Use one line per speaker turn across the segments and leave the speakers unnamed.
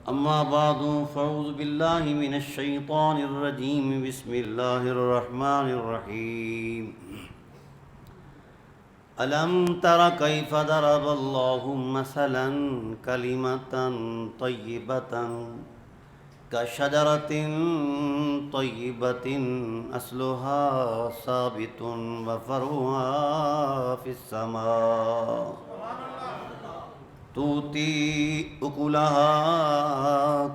أما بعد فأعوذ بالله من الشيطان الرجيم بسم الله الرحمن الرحيم ألم تر كيف ضرب الله مثلا كلمة طيبة كشجرة طيبة أصلها ثابت وفرعها في السماء تؤتي أكلها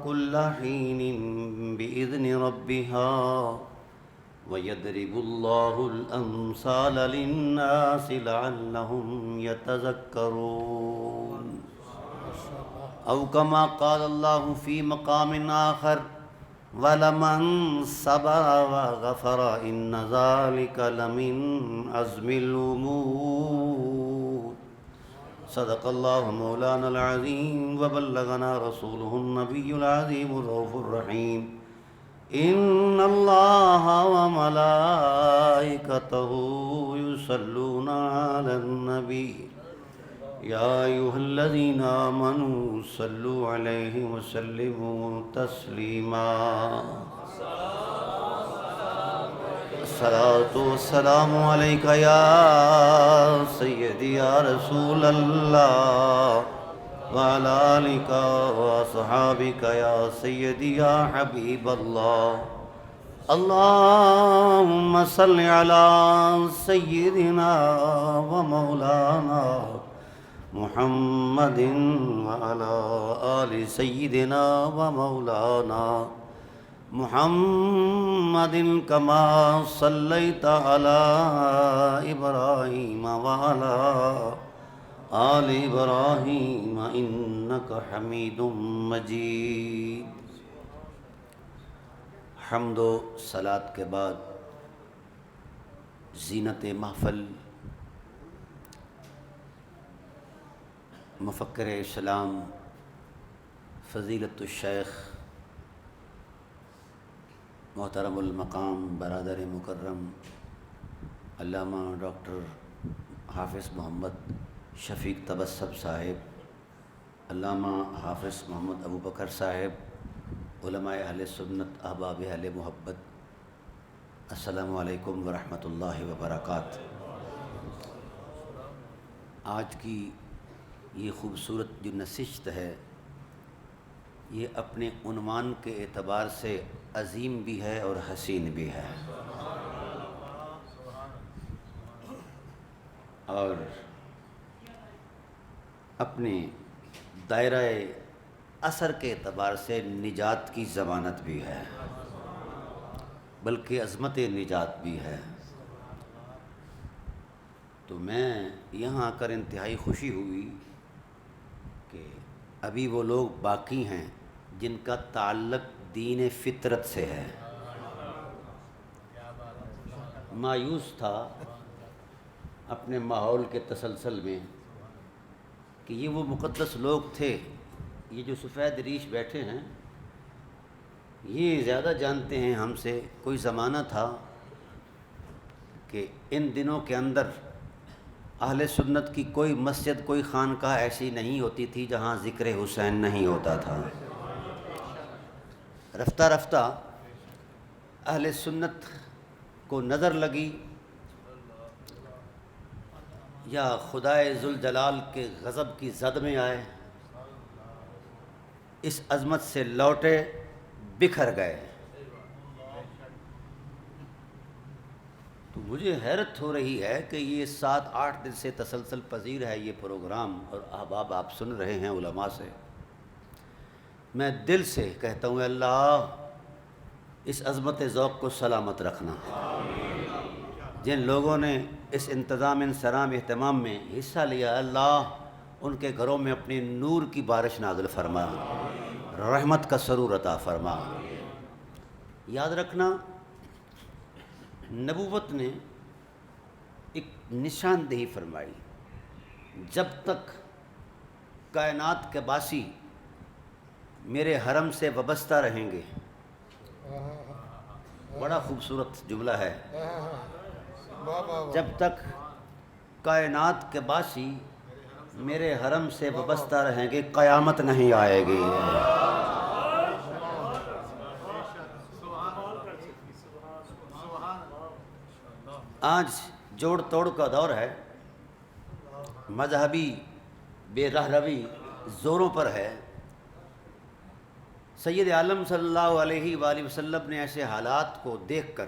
كل حين بإذن ربها ويضرب الله الأمثال للناس لعلهم يتذكرون أو كما قال الله في مقام آخر ولمن صبر وغفر إن ذلك لمن عزم الأمور صدق الله مولانا العظيم وبلغنا رسوله النبي العظيم الرؤوف الرحيم إن الله وملائكته يصلون على النبي يا أيها الذين آمنوا صلوا عليه وسلموا تسليما الصلاة والسلام عليك يا سيدي يا رسول الله وعلى آلك وأصحابك يا سيدي يا حبيب الله اللهم صل على سيدنا ومولانا محمد وعلى آل سيدنا ومولانا محمد كما صليت على إبراهيم وعلى آل إبراهيم إنك حميد مجيد. حمد و صلاۃ کے بعد زینت محفل مفکر اسلام فضیلت الشیخ محترم المقام برادر مکرم علامہ ڈاکٹر حافظ محمد شفیق تبسم صاحب، علامہ حافظ محمد ابو بکر صاحب، علماء اہل سنت، احباب اہل محبت، السلام علیکم ورحمۃ اللہ وبرکاتہ. آج کی یہ خوبصورت جو نشست ہے یہ اپنے عنوان کے اعتبار سے عظیم بھی ہے اور حسین بھی ہے، اور اپنے دائرہ اثر کے اعتبار سے نجات کی ضمانت بھی ہے، بلکہ عظمت نجات بھی ہے. تو میں یہاں آ کر انتہائی خوشی ہوئی کہ ابھی وہ لوگ باقی ہیں جن کا تعلق دین فطرت سے ہے. مایوس تھا اپنے ماحول کے تسلسل میں کہ یہ وہ مقدس لوگ تھے، یہ جو سفید ریش بیٹھے ہیں یہ زیادہ جانتے ہیں ہم سے. کوئی زمانہ تھا کہ ان دنوں کے اندر اہل سنت کی کوئی مسجد، کوئی خانقاہ ایسی نہیں ہوتی تھی جہاں ذکر حسین نہیں ہوتا تھا. رفتہ رفتہ اہل سنت کو نظر لگی یا خدائے ذوالجلال کے غضب کی زد میں آئے، اس عظمت سے لوٹے، بکھر گئے. تو مجھے حیرت ہو رہی ہے کہ یہ 7-8 دن سے تسلسل پذیر ہے یہ پروگرام، اور احباب آپ سن رہے ہیں علماء سے. میں دل سے کہتا ہوں اللہ اس عظمت ذوق کو سلامت رکھنا. جن لوگوں نے اس انتظام انصرام اہتمام میں حصہ لیا اللہ ان کے گھروں میں اپنی نور کی بارش نازل فرما، رحمت کا سرور عطا فرما. یاد رکھنا نبوت نے ایک نشاندہی فرمائی، جب تک کائنات کے باسی میرے حرم سے وابستہ رہیں گے. بڑا خوبصورت جملہ ہے. جب تک کائنات کے باسی میرے حرم سے وابستہ رہیں گے، قیامت نہیں آئے گی۔ آج جوڑ توڑ کا دور ہے، مذہبی بے رہروی زوروں پر ہے۔ سید عالم صلی اللہ علیہ وآلہ وسلم نے ایسے حالات کو دیکھ کر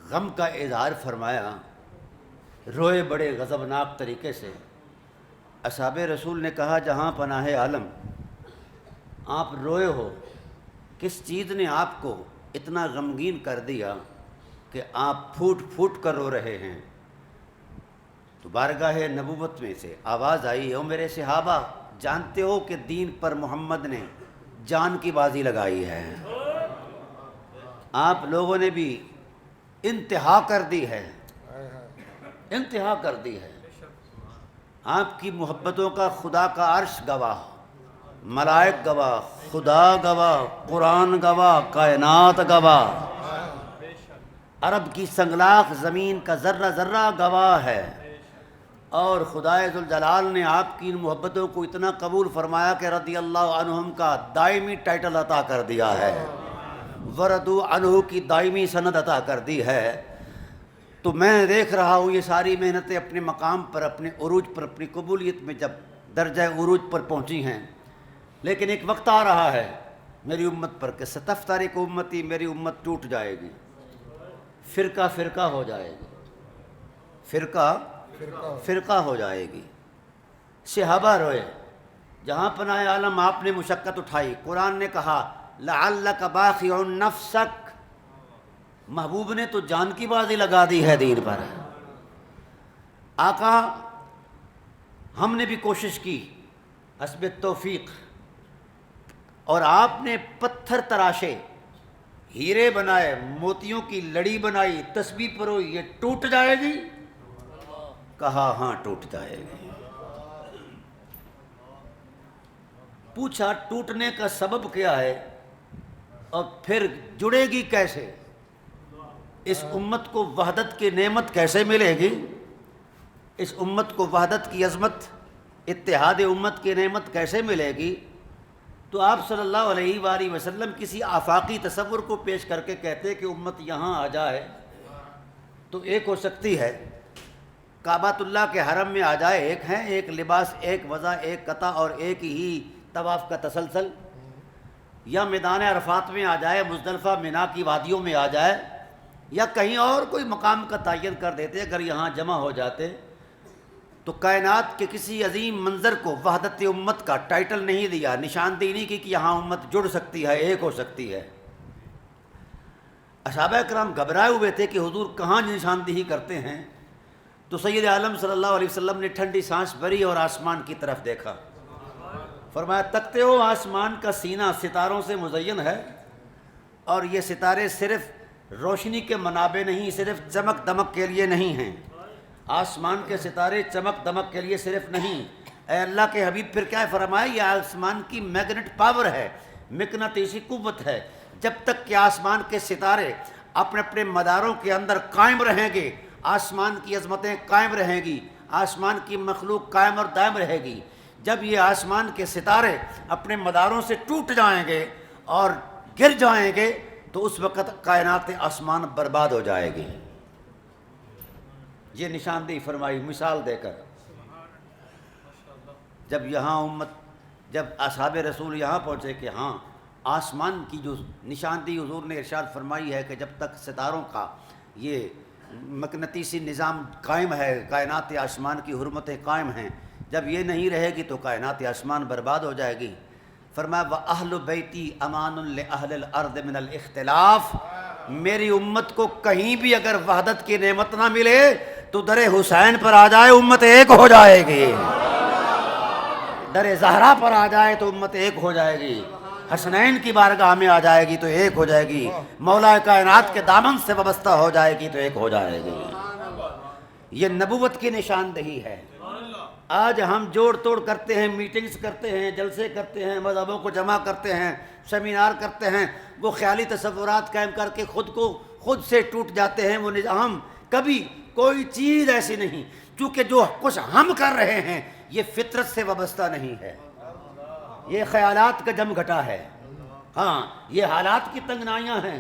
غم کا اظہار فرمایا، روئے بڑے غضبناک طریقے سے۔ اصحاب رسول نے کہا جہاں پناہ عالم، آپ روئے ہو، کس چیز نے آپ کو اتنا غمگین کر دیا کہ آپ پھوٹ پھوٹ کر رو رہے ہیں؟ تو بارگاہ نبوت میں سے آواز آئی، او میرے صحابہ، جانتے ہو کہ دین پر محمد نے جان کی بازی لگائی ہے، آپ لوگوں نے بھی انتہا کر دی ہے، انتہا کر دی ہے۔ آپ کی محبتوں کا خدا کا عرش گواہ، ملائک گواہ، خدا گواہ، قرآن گواہ، کائنات گواہ، عرب کی سنگلاخ زمین کا ذرہ ذرہ گواہ ہے۔ اور خدائے ذوالجلال نے آپ کی ان محبتوں کو اتنا قبول فرمایا کہ رضی اللہ عنہم کا دائمی ٹائٹل عطا کر دیا ہے، وردوا عنہ کی دائمی سند عطا کر دی ہے۔ تو میں دیکھ رہا ہوں یہ ساری محنتیں اپنے مقام پر، اپنے عروج پر، اپنی قبولیت میں جب درجہ عروج پر پہنچی ہیں، لیکن ایک وقت آ رہا ہے میری امت پر کہ ستفترق امتی، میری امت ٹوٹ جائے گی، فرقہ فرقہ ہو جائے گی، فرقہ فرقہ ہو جائے گی۔ صحابہ روئے، جہاں پناہ عالم آپ نے مشقت اٹھائی۔ قرآن نے کہا لعلک باخع نفسک، محبوب نے تو جان کی بازی لگا دی ہے دین پر۔ آقا ہم نے بھی کوشش کی حسب توفیق، اور آپ نے پتھر تراشے، ہیرے بنائے، موتیوں کی لڑی بنائی، تسبیح پڑھو، یہ ٹوٹ جائے گی؟ کہا ہاں ٹوٹ جائے گی۔ پوچھا ٹوٹنے کا سبب کیا ہے اور پھر جڑے گی کیسے؟ اس امت کو وحدت کی نعمت کیسے ملے گی؟ اس امت کو وحدت کی عظمت، اتحاد امت کی نعمت کیسے ملے گی؟ تو آپ صلی اللہ علیہ وآلہ وسلم کسی آفاقی تصور کو پیش کر کے کہتے کہ امت یہاں آ جائے تو ایک ہو سکتی ہے، کعبۃ اللہ کے حرم میں آ جائے، ایک ہیں، ایک لباس، ایک وضع، ایک قطع اور ایک ہی طواف کا تسلسل، یا میدان عرفات میں آ جائے، مزدلفہ منا کی وادیوں میں آ جائے، یا کہیں اور کوئی مقام کا تعین کر دیتے۔ اگر یہاں جمع ہو جاتے تو کائنات کے کسی عظیم منظر کو وحدت امت کا ٹائٹل نہیں دیا، نشاندہی نہیں کی کہ یہاں امت جڑ سکتی ہے، ایک ہو سکتی ہے۔ اصحابہ کرام گھبرائے ہوئے تھے کہ حضور کہاں نشاندہی کرتے ہیں۔ تو سید عالم صلی اللہ علیہ وسلم نے ٹھنڈی سانس بھری اور آسمان کی طرف دیکھا، فرمایا تکتے ہو آسمان کا سینہ ستاروں سے مزین ہے، اور یہ ستارے صرف روشنی کے منابع نہیں، صرف چمک دمک کے لیے نہیں ہیں۔ آسمان کے ستارے چمک دمک کے لیے صرف نہیں۔ اے اللہ کے حبیب پھر کیا فرمایا؟ یہ آسمان کی میگنیٹ پاور ہے، مقناطیسی قوت ہے۔ جب تک کہ آسمان کے ستارے اپنے اپنے مداروں کے اندر قائم رہیں گے، آسمان کی عظمتیں قائم رہیں گی، آسمان کی مخلوق قائم اور دائم رہے گی۔ جب یہ آسمان کے ستارے اپنے مداروں سے ٹوٹ جائیں گے اور گر جائیں گے تو اس وقت کائنات آسمان برباد ہو جائے گی۔ یہ نشاندہی فرمائی مثال دے کر۔ جب یہاں امت، جب اصحاب رسول یہاں پہنچے کہ ہاں آسمان کی جو نشاندہی حضور نے ارشاد فرمائی ہے کہ جب تک ستاروں کا یہ مقناطیسی نظام قائم ہے، کائنات آسمان کی حرمتیں قائم ہیں، جب یہ نہیں رہے گی تو کائنات آسمان برباد ہو جائے گی۔ فرمایا وَأَهْلُ بَيْتِي أَمَانٌ لِأَهْلِ الْأَرْضِ مِنَ الْإِخْتِلَافِ، میری امت کو کہیں بھی اگر وحدت کی نعمت نہ ملے تو در حسین پر آ جائے امت ایک ہو جائے گی، در زہرا پر آ جائے تو امت ایک ہو جائے گی، حسنین کی بارگاہ میں آ جائے گی تو ایک ہو جائے گی، مولا کائنات کے دامن سے وابستہ ہو جائے گی تو ایک ہو جائے گی۔ یہ نبوت کی نشاندہی ہے۔ آج ہم جوڑ توڑ کرتے ہیں، میٹنگز کرتے ہیں، جلسے کرتے ہیں، مذہبوں کو جمع کرتے ہیں، سیمینار کرتے ہیں، وہ خیالی تصورات قائم کر کے خود سے ٹوٹ جاتے ہیں۔ وہ نظام کبھی کوئی چیز ایسی نہیں، چونکہ جو کچھ ہم کر رہے ہیں یہ فطرت سے وابستہ نہیں ہے، یہ خیالات کا جم گھٹا ہے، ہاں یہ حالات کی تنگنائیاں ہیں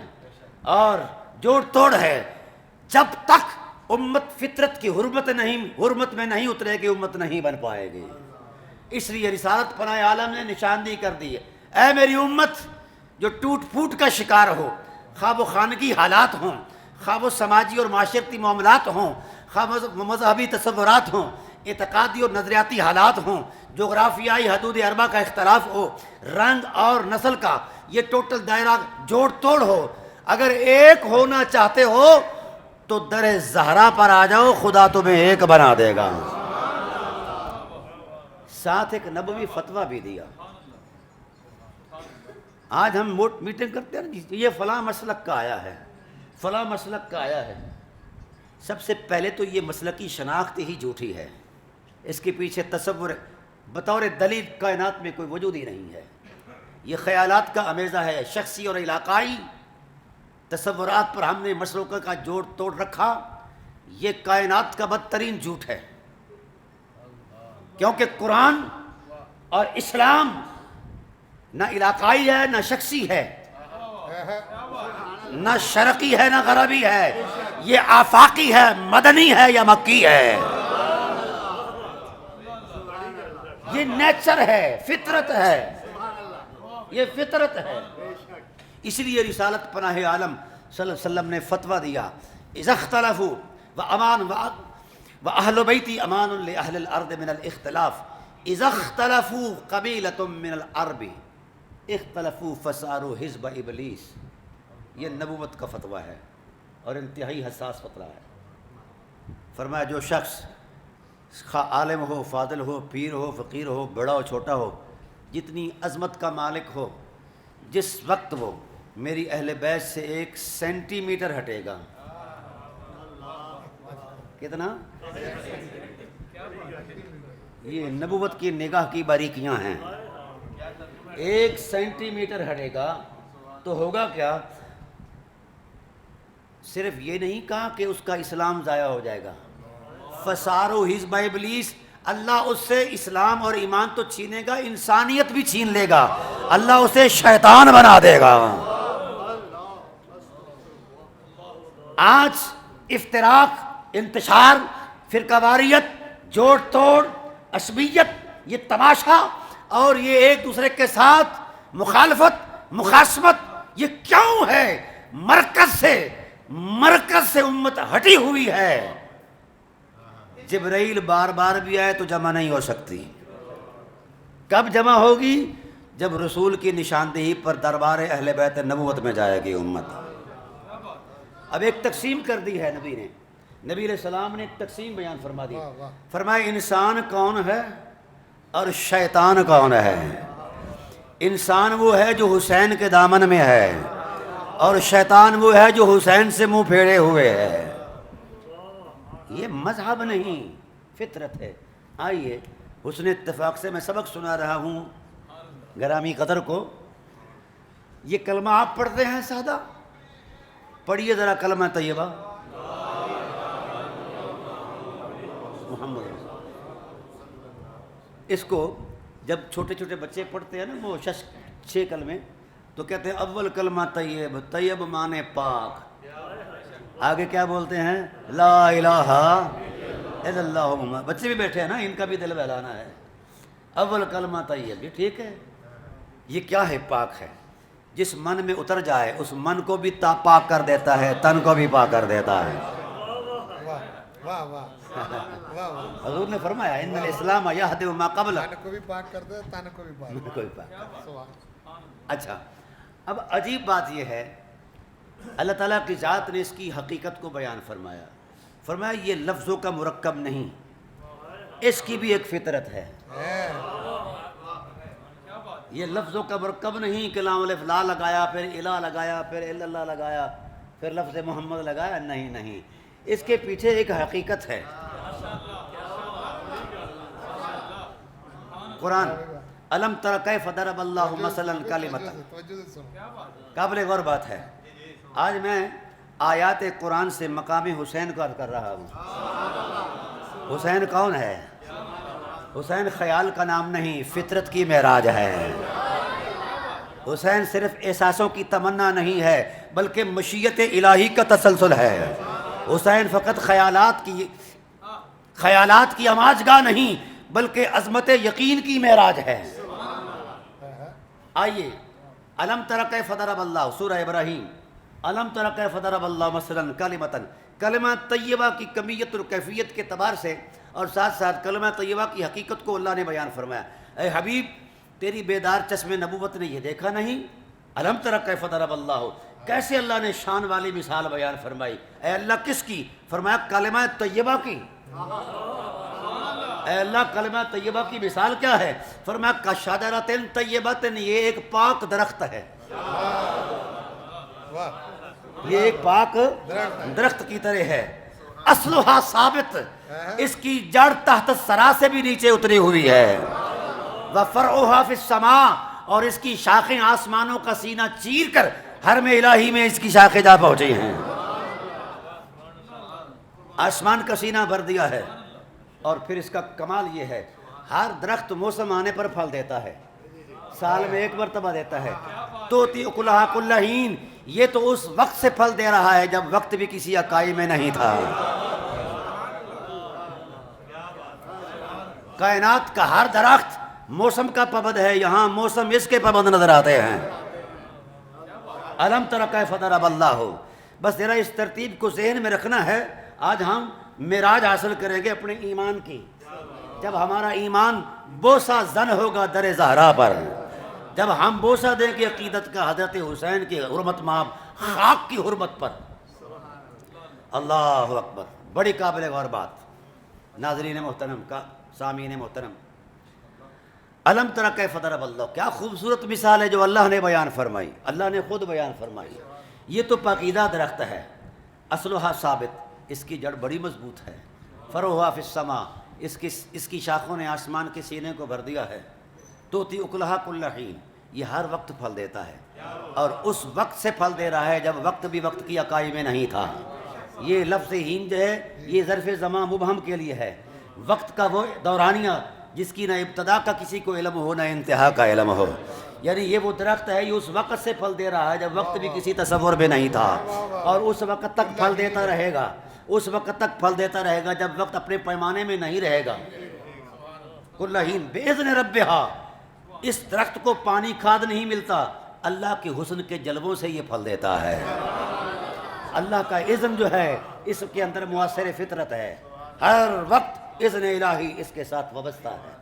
اور جوڑ توڑ ہے۔ جب تک امت فطرت کی حرمت میں نہیں اترے گی، امت نہیں بن پائے گی۔ اس لیے رسالت پناہ عالم نے نشاندہی کر دی ہے، اے میری امت جو ٹوٹ پھوٹ کا شکار ہو، خواہ وہ خانگی حالات ہوں، خواہ وہ سماجی اور معاشرتی معاملات ہوں، خواہ مذہبی تصورات ہوں، اعتقادی اور نظریاتی حالات ہوں، جغرافیائی حدود اربع کا اختلاف ہو، رنگ اور نسل کا یہ ٹوٹل دائرہ جوڑ توڑ ہو، اگر ایک ہونا چاہتے ہو تو در زہرا پر آ جاؤ، خدا تمہیں ایک بنا دے گا۔ ساتھ ایک نبوی فتویٰ بھی دیا۔ آج ہم میٹنگ کرتے ہیں یہ فلاں مسلک کا آیا ہے، فلاں مسلک کا آیا ہے، سب سے پہلے تو یہ مسلکی شناخت ہی جھوٹی ہے، اس کے پیچھے تصور بطور دلیل کائنات میں کوئی وجود ہی نہیں ہے، یہ خیالات کا امیزہ ہے، شخصی اور علاقائی تصورات پر ہم نے مسلکوں کا جوڑ توڑ رکھا، یہ کائنات کا بدترین جھوٹ ہے، کیونکہ قرآن اور اسلام نہ علاقائی ہے نہ شخصی ہے، نہ شرقی ہے نہ غربی ہے، یہ آفاقی ہے، مدنی ہے یا مکی ہے، یہ نیچر ہے، فطرت ہے، یہ فطرت ہے۔ اس لیے رسالت پناہ عالم صلی اللہ علیہ وسلم نے فتویٰ دیا، اذا اختلفوا وأهل بیتی امان لأہل الارض من الاختلاف، اذا اختلفوا قبیلۃ من العرب اختلفوا فصاروا حزب ابلیس۔ یہ نبوت کا فتویٰ ہے اور انتہائی حساس فتویٰ ہے۔ فرمایا جو شخص خواہ عالم ہو، فاضل ہو، پیر ہو، فقیر ہو، بڑا ہو، چھوٹا ہو، جتنی عظمت کا مالک ہو، جس وقت وہ میری اہل بیت سے 1 سینٹی میٹر ہٹے گا، کتنا؟ یہ نبوت کی نگاہ کی باریکیاں ہیں، 1 سینٹی میٹر ہٹے گا تو ہوگا کیا؟ صرف یہ نہیں کہا کہ اس کا اسلام ضائع ہو جائے گا، فصاروا حزب ابلیس، اللہ اس سے اسلام اور ایمان تو چھینے گا، انسانیت بھی چھین لے گا، اللہ اسے شیطان بنا دے گا۔ آج افتراق، انتشار، فرقہ واریت، جوڑ توڑ، عصبیت، یہ تماشا اور یہ ایک دوسرے کے ساتھ مخالفت، مخاصمت، یہ کیوں ہے؟ مرکز سے امت ہٹی ہوئی ہے، جبرائیل بار بار بھی آئے تو جمع نہیں ہو سکتی، کب جمع ہوگی؟ جب رسول کی نشاندہی پر دربار اہل بیت نبوت میں جائے گی امت۔ اب ایک تقسیم کر دی ہے نبی نے، نبی علیہ السلام نے ایک تقسیم بیان فرما دی، فرمایا انسان کون ہے اور شیطان کون ہے؟ انسان وہ ہے جو حسین کے دامن میں ہے اور شیطان وہ ہے جو حسین سے منہ پھیرے ہوئے ہے۔ یہ مذہب نہیں، فطرت ہے۔ آئیے حسن اتفاق سے میں سبق سنا رہا ہوں گرامی قدر کو، یہ کلمہ آپ پڑھتے ہیں سادہ، پڑھیے ذرا کلمہ طیبہ محمد رسول۔ اس کو جب چھوٹے چھوٹے بچے پڑھتے ہیں نا وہ 6 کلمے، تو کہتے ہیں اول کلمہ طیب، طیب مانے پاک، آگے کیا بولتے ہیں؟ لا الہ الا اللہ محمد۔ بچے بھی بیٹھے ہیں نا، ان کا بھی دل بہلانا ہے۔ اول کلمہ طیب، یہ ٹھیک ہے، یہ کیا ہے؟ پاک ہے، جس من میں اتر جائے اس من کو بھی پاک کر دیتا ہے، تن کو بھی پاک کر دیتا ہے۔ حضور نے فرمایا ان الاسلام یہدم ما قبلہ،
تن کو بھی پاک کر دے، تن کو بھی پاک۔
اچھا، اب عجیب بات یہ ہے، اللہ تعالیٰ کی ذات نے اس کی حقیقت کو بیان فرمایا، فرمایا یہ لفظوں کا مرکب نہیں، اس کی بھی ایک فطرت ہے۔ یہ لفظوں کا مرکب نہیں کہ لام الف لا لگایا، پھر الہ لگایا، پھر الا اللہ لگایا، پھر لفظ محمد لگایا، نہیں، اس کے پیچھے ایک حقیقت ہے۔ قرآن الم تر کیف ضرب اللہ مثلا کلمۃ، قابل غور بات ہے۔ آج میں آیات قرآن سے مقام حسین کو عرض کر رہا ہوں۔ حسین کون ہے؟ حسین خیال کا نام نہیں، فطرت کی معراج ہے۔ حسین صرف احساسوں کی تمنا نہیں ہے بلکہ مشیت الہی کا تسلسل ہے۔ حسین فقط خیالات کی آماجگاہ نہیں بلکہ عظمت یقین کی معراج ہے۔ آئیے الم تر کیف ضرب اللہ، سورہ ابراہیم، الم تر کیف ضرب اللہ مثلا کلمۃ، کلمہ طیبہ کی کمیت اور کیفیت کے اعتبار سے اور ساتھ ساتھ کلمہ طیبہ کی حقیقت کو اللہ نے بیان فرمایا۔ اے حبیب تیری بیدار چشم نبوت نے یہ دیکھا نہیں؟ الم تر کیف ضرب اللہ، کیسے اللہ نے شان والی مثال بیان فرمائی۔ اے اللہ کس کی؟ فرمایا کلمہ طیبہ کی۔ اے اللہ کلمہ طیبہ کی مثال کیا ہے؟ فرمایا کشجرۃ طیبۃ، یہ ایک پاک درخت ہے، یہ ایک پاک درخت کی طرح ہے۔ اصلھا ثابت، اس کی جڑ تحت الثری سے بھی نیچے اتری ہوئی ہے۔ وفرعھا فی السماء، اور اس کی شاخیں آسمانوں کا سینہ چیر کر حرم الہی میں اس کی شاخیں جا پہنچی ہیں۔ آسمان کا سینہ بھر دیا ہے۔ اور پھر اس کا کمال یہ ہے ہر درخت موسم آنے پر پھل دیتا ہے، سال میں ایک مرتبہ دیتا ہے۔ توتی اکلھا کل حین، یہ تو اس وقت سے پھل دے رہا ہے جب وقت بھی کسی اکائی میں نہیں تھا۔ کائنات کا ہر درخت موسم کا پابند ہے، یہاں موسم اس کے پابند نظر آتے ہیں۔ الم تر کیف ضرب اللہ، بس ذرا اس ترتیب کو ذہن میں رکھنا ہے۔ آج ہم معراج حاصل کریں گے اپنے ایمان کی، جب ہمارا ایمان بوسہ زن ہوگا در زہرا پر، جب ہم بوسہ دیں گے عقیدت کا حضرت حسین کی حرمت مآب خاک کی حرمت پر۔ اللہ اکبر، بڑی قابل غور بات۔ ناظرین محترم کا سامعین محترم، الم تر کیف ضرب اللہ، کیا خوبصورت مثال ہے جو اللہ نے بیان فرمائی، اللہ نے خود بیان فرمائی۔ یہ تو پاکیزہ درخت ہے، اصلھا ثابت، اس کی جڑ بڑی مضبوط ہے۔ فرعھا فی السماء، اس کی شاخوں نے آسمان کے سینے کو بھر دیا ہے۔ توتی اکلھا کل حین، یہ ہر وقت پھل دیتا ہے، اور اس وقت سے پھل دے رہا ہے جب وقت بھی وقت کی اکائی میں نہیں تھا۔ یہ لفظ ہین جو ہے یہ ظرف زمان مبہم کے لیے ہے، وقت کا وہ دورانیہ جس کی نہ ابتدا کا کسی کو علم ہو نہ انتہا کا علم ہو، یعنی یہ وہ درخت ہے یہ اس وقت سے پھل دے رہا ہے جب وقت بھی کسی تصور میں نہیں تھا، اور اس وقت تک پھل دیتا رہے گا، اس وقت تک پھل دیتا رہے گا جب وقت اپنے پیمانے میں نہیں رہے گا۔ کل حین بإذن ربھا، اس درخت کو پانی کھاد نہیں ملتا، اللہ کے حسن کے جلووں سے یہ پھل دیتا ہے۔ اللہ کا اذن جو ہے اس کے اندر مؤثر فطرت ہے، ہر وقت اذن الہی اس کے ساتھ وابستہ ہے۔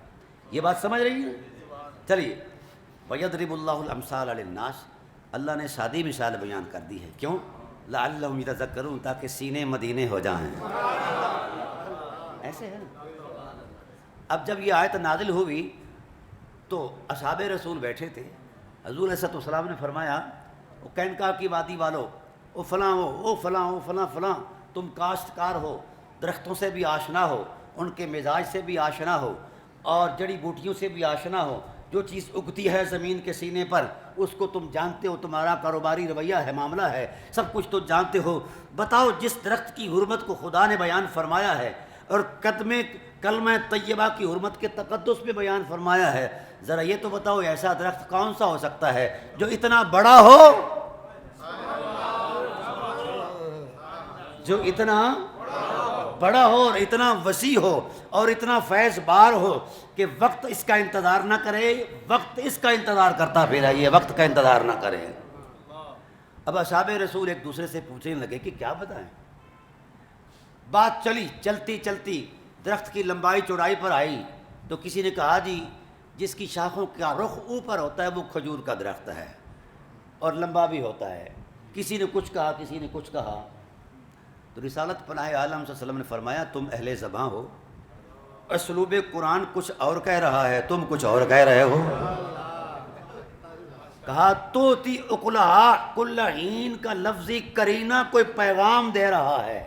یہ بات سمجھ رہی ہیں؟ چلیے، وَيَضْرِبُ اللَّهُ الْأَمْثَالَ لِلنَّاسِ، اللہ نے سادی مثال بیان کر دی ہے، کیوں؟ لعلہم یتذکرون، تاکہ سینے مدینے ہو جائیں۔ ایسے ہے۔ اب جب یہ آیت نازل ہوئی تو اصحاب رسول بیٹھے تھے، حضور علیہ السلام نے فرمایا او قینقاع کی وادی والو، او فلاں ہو، او فلاں ہو، فلاں فلاں، تم کاشتکار ہو، درختوں سے بھی آشنا ہو، ان کے مزاج سے بھی آشنا ہو، اور جڑی بوٹیوں سے بھی آشنا ہو، جو چیز اگتی ہے زمین کے سینے پر اس کو تم جانتے ہو، تمہارا کاروباری رویہ ہے، معاملہ ہے، سب کچھ تو جانتے ہو۔ بتاؤ جس درخت کی حرمت کو خدا نے بیان فرمایا ہے اور کلمہ طیبہ کی حرمت کے تقدس میں بیان فرمایا ہے، ذرا یہ تو بتاؤ ایسا درخت کون سا ہو سکتا ہے جو اتنا بڑا ہو، جو اتنا بڑا ہو اور اتنا وسیع ہو اور اتنا فیض بار ہو کہ وقت اس کا انتظار نہ کرے، وقت اس کا انتظار کرتا پھر ہے، یہ وقت کا انتظار نہ کرے۔ اب اصحاب رسول ایک دوسرے سے پوچھنے لگے کہ کیا بتائیں۔ بات چلی، چلتی چلتی درخت کی لمبائی چوڑائی پر آئی تو کسی نے کہا جی جس کی شاخوں کا رخ اوپر ہوتا ہے وہ کھجور کا درخت ہے اور لمبا بھی ہوتا ہے۔ کسی نے کچھ کہا، کسی نے کچھ کہا، تو رسالت پناہ عالم صلی اللہ علیہ وسلم نے فرمایا تم اہل زباں ہو، اسلوب قرآن کچھ اور کہہ رہا ہے، تم کچھ اور کہہ رہے ہو۔ کہا توتی اکلھا کل حین کا لفظی کرینہ کوئی پیغام دے رہا ہے،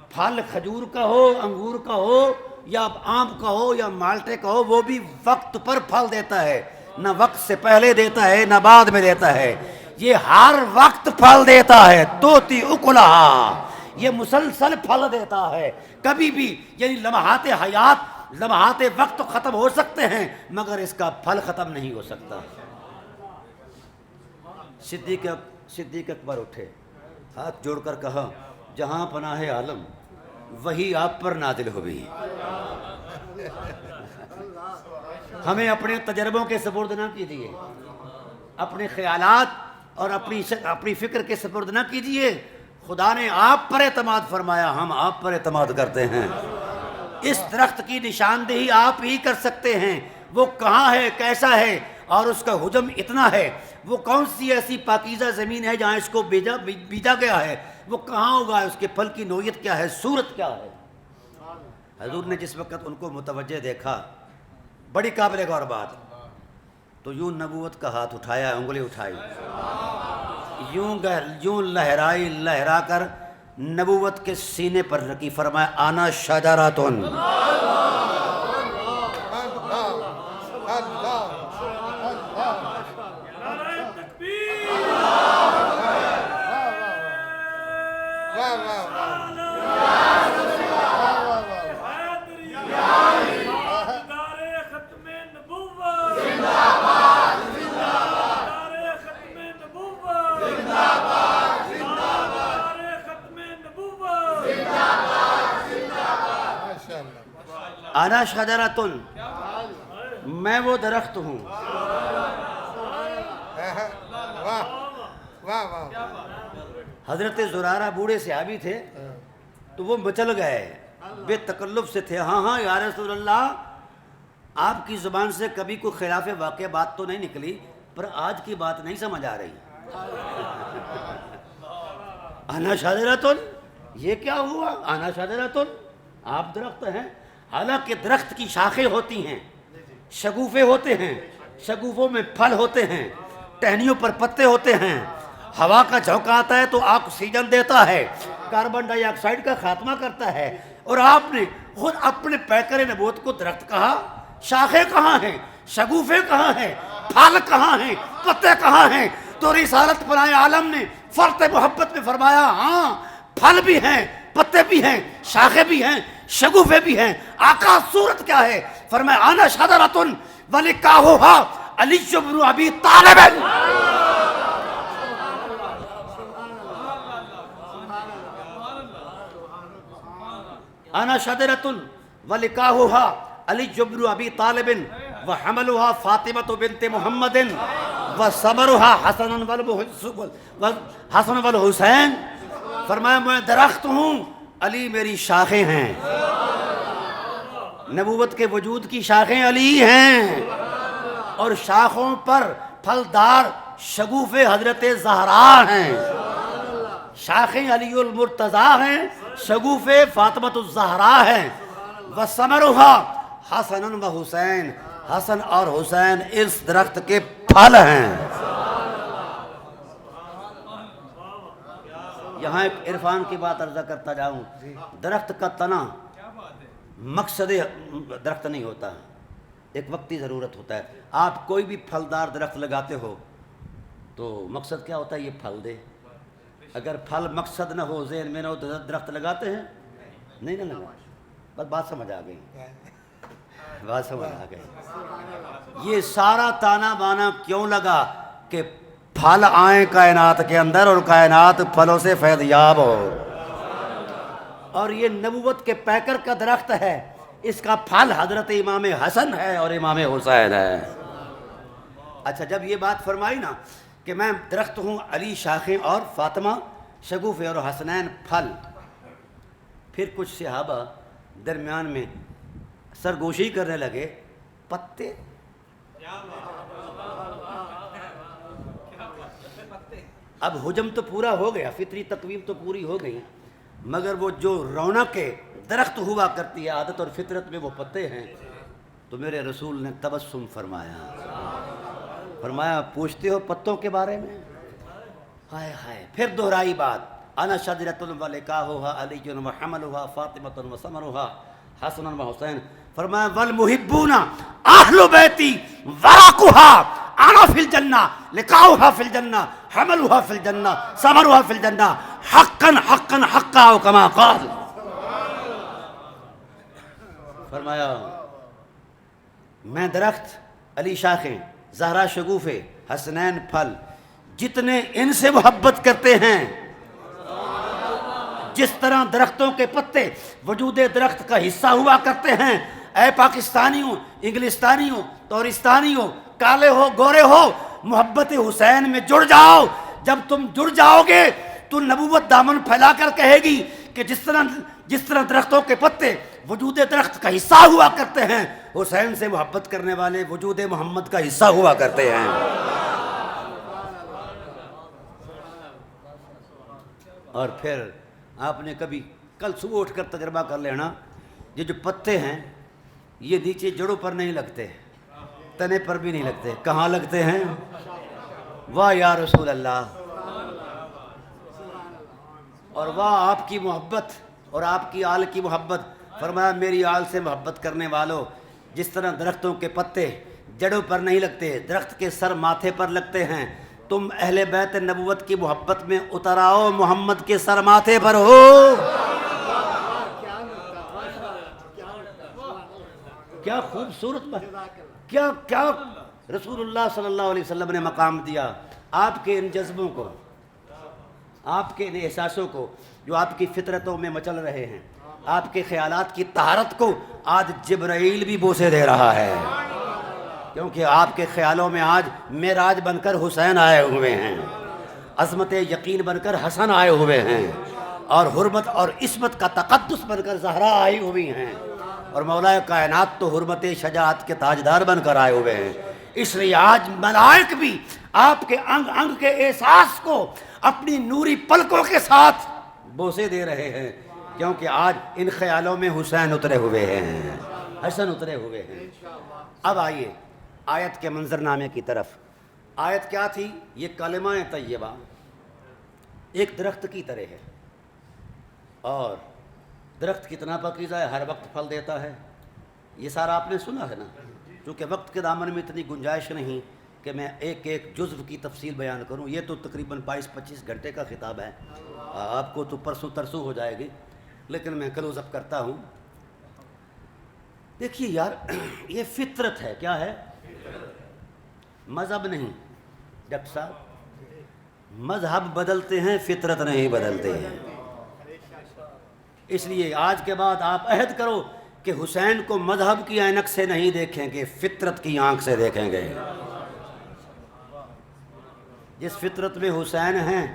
پھل کھجور کا ہو، انگور کا ہو یا آم کا ہو یا مالٹے کا ہو، وہ بھی وقت پر پھل دیتا ہے، نہ وقت سے پہلے دیتا ہے نہ بعد میں دیتا ہے۔ یہ ہر وقت پھل دیتا ہے، توتی اکلہا، یہ مسلسل پھل دیتا ہے کبھی بھی، یعنی لمحات حیات، لمحات وقت ختم ہو سکتے ہیں مگر اس کا پھل ختم نہیں ہو سکتا۔ صدیق اکبر اٹھے، ہاتھ جوڑ کر کہا جہاں پناہ عالم وہی آپ پر نازل ہوئی، ہمیں اپنے تجربوں کے سپرد نہ کیجیے، اپنے خیالات اور اپنی فکر کے سپرد نہ کیجیے، خدا نے آپ پر اعتماد فرمایا، ہم آپ پر اعتماد کرتے ہیں۔ اس درخت کی نشاندہی آپ ہی کر سکتے ہیں، وہ کہاں ہے، کیسا ہے، اور اس کا حجم اتنا ہے، وہ کون سی ایسی پاکیزہ زمین ہے جہاں اس کو بیجا گیا ہے، وہ کہاں ہوگا، اس کے پھل کی نوعیت کیا ہے، صورت کیا ہے۔ حضور نے جس وقت ان کو متوجہ دیکھا، بڑی قابل غور بات، تو یوں نبوت کا ہاتھ اٹھایا، انگلی اٹھائی، یوں لہرا کر نبوت کے سینے پر رکھی، فرمایا انا شجرۃ، انا شجرۃ، میں وہ درخت ہوں۔ حضرت زرارہ بوڑھے صحابی تھے تو وہ مچل گئے، بے تکلف سے تھے، ہاں یا رسول اللہ، آپ کی زبان سے کبھی کوئی خلاف واقع بات تو نہیں نکلی، پر آج کی بات نہیں سمجھ آ رہی۔ انا شجرۃ، یہ کیا ہوا، انا شجرۃ، آپ درخت ہیں۔ حالانکہ درخت کی شاخیں ہوتی ہیں، شگوفے ہوتے ہیں، شگوفوں میں پھل ہوتے ہیں، ٹہنیوں پر پتے ہوتے ہیں، ہوا کا جھونکا آتا ہے تو آکسیجن دیتا ہے، کاربن ڈائی آکسائڈ کا خاتمہ کرتا ہے، اور آپ نے خود اپنے پیکر نبوت کو درخت کہا۔ شاخیں کہاں ہیں، شگوفے کہاں ہیں، پھل کہاں ہیں، پتے کہاں ہیں؟ تو رسالت پناہ عالم نے فرط محبت میں فرمایا ہاں پھل بھی ہیں، پتے بھی ہیں، شاخیں بھی ہیں، شگوفے بھی ہیں۔ آقا صورت کیا ہے؟ فرمایا انا شجرۃ ولقاؤھا علی بن ابی طالب۔ انا شجرۃ ولقاؤھا علی بن ابی طالب وحملھا فاطمہ بنت محمد وثمرھا حسن والحسین۔ فرمایا میں درخت ہوں، علی میری شاخیں ہیں، نبوت کے وجود کی شاخیں علی ہیں، اور شاخوں پر پھلدار شگوفے حضرت زہرا ہیں، شاخیں علی المرتضیٰ ہیں، شگوفے فاطمۃ الزہرا ہیں، وثمرھا حسن و حسین، حسن اور حسین اس درخت کے پھل ہیں۔ یہاں ایک عرفان کی بات عرض کرتا جاؤں، درخت کا تنا مقصد درخت نہیں ہوتا، ایک وقتی ضرورت ہوتا ہے۔ آپ کوئی بھی پھلدار درخت لگاتے ہو تو مقصد کیا ہوتا ہے؟ یہ پھل دے۔ اگر پھل مقصد نہ ہو، ذہن میں نہ ہو، تو درخت لگاتے ہیں نہیں، نہ لگا۔ بس بات سمجھ آ گئی، بات سمجھ آ گئی۔ یہ سارا تانا بانا کیوں لگا کہ پھل آئیں کائنات کے اندر اور کائنات پھلوں سے فیض یاب ہو۔ اور یہ نبوت کے پیکر کا درخت ہے، اس کا پھل حضرت امام حسن ہے اور امام حسین ہے۔ اچھا، جب یہ بات فرمائی نا کہ میں درخت ہوں، علی شاخیں اور فاطمہ شگوفے اور حسنین پھل، پھر کچھ صحابہ درمیان میں سرگوشی کرنے لگے، پتے؟ اب حجم تو پورا ہو گیا، فطری تقویم تو پوری ہو گئی، مگر وہ جو رونق درخت ہوا کرتی ہے عادت اور فطرت میں وہ پتے ہیں۔ تو میرے رسول نے تبسم فرمایا پوچھتے ہو پتوں کے بارے میں؟ ہائے ہائے، پھر دہرائی بات، انا شجرۃ ولقاؤھا علی وحملھا فاطمۃ وثمرھا حسن وحسین۔ فرمایا والمحبون اہل بیتی ورقھا انا فی الجنہ لقاؤها فی الجنہ حملها فی الجنہ ثمرها فی الجنہ حقا حقا حقا او کما قال. فرمایا میں درخت، علی شاخیں، زہرا شگوفے، حسنین پھل، جتنے ان سے محبت کرتے ہیں، جس طرح درختوں کے پتے وجود درخت کا حصہ ہوا کرتے ہیں، اے پاکستانیوں، انگلستانیوں، تورستانیوں، کالے ہو گورے ہو، محبت حسین میں جڑ جاؤ. جب تم جڑ جاؤ گے تو نبوت دامن پھیلا کر کہے گی کہ جس طرح درختوں کے پتے وجود درخت کا حصہ ہوا کرتے ہیں، حسین سے محبت کرنے والے وجود محمد کا حصہ ہوا کرتے ہیں. اور پھر آپ نے کبھی کل صبح اٹھ کر تجربہ کر لینا، یہ جو پتے ہیں یہ نیچے جڑوں پر نہیں لگتے، تنے پر بھی نہیں لگتے، کہاں لگتے ہیں؟ واہ یا رسول اللہ. اور واہ آپ کی محبت اور آپ کی آل کی محبت. فرمایا میری آل سے محبت کرنے والوں، جس طرح درختوں کے پتے جڑوں پر نہیں لگتے، درخت کے سر ماتھے پر لگتے ہیں، تم اہل بیت نبوت کی محبت میں اتر آؤ، محمد کے سر ماتھے پر ہو. کیا خوبصورت بات، کیا رسول اللہ صلی اللہ علیہ وسلم نے مقام دیا آپ کے ان جذبوں کو، آپ کے ان احساسوں کو جو آپ کی فطرتوں میں مچل رہے ہیں. آپ کے خیالات کی طہارت کو آج جبرائیل بھی بوسے دے رہا ہے، کیونکہ آپ کے خیالوں میں آج معراج بن کر حسین آئے ہوئے ہیں، عظمت یقین بن کر حسن آئے ہوئے ہیں، اور حرمت اور عصمت کا تقدس بن کر زہرا آئی ہوئی ہیں، اور مولا کائنات تو حرمت شجاعت کے تاجدار بن کر آئے ہوئے ہیں. اس لیے آج ملائک بھی آپ کے انگ انگ کے احساس کو اپنی نوری پلکوں کے ساتھ بوسے دے رہے ہیں، کیونکہ آج ان خیالوں میں حسین اترے ہوئے ہیں، حسن اترے ہوئے ہیں. اب آئیے آیت کے منظرنامے کی طرف. آیت کیا تھی؟ یہ کلمہ طیبہ ایک درخت کی طرح ہے، اور درخت کتنا پاکیزہ ہے، ہر وقت پھل دیتا ہے. یہ سارا آپ نے سنا ہے نا. چونکہ وقت کے دامن میں اتنی گنجائش نہیں کہ میں ایک ایک جزو کی تفصیل بیان کروں، یہ تو تقریباً 22-25 گھنٹے کا خطاب ہے، آپ کو تو پرسوں ترسوں ہو جائے گی، لیکن میں کلوز اپ کرتا ہوں. دیکھیے یار، یہ فطرت ہے. کیا ہے؟ مذہب نہیں. ڈاکٹر صاحب مذہب بدلتے ہیں، فطرت نہیں بدلتے ہیں. اس لیے آج کے بعد آپ عہد کرو کہ حسین کو مذہب کی عینک سے نہیں دیکھیں گے، فطرت کی آنکھ سے دیکھیں گے. جس فطرت میں حسین ہیں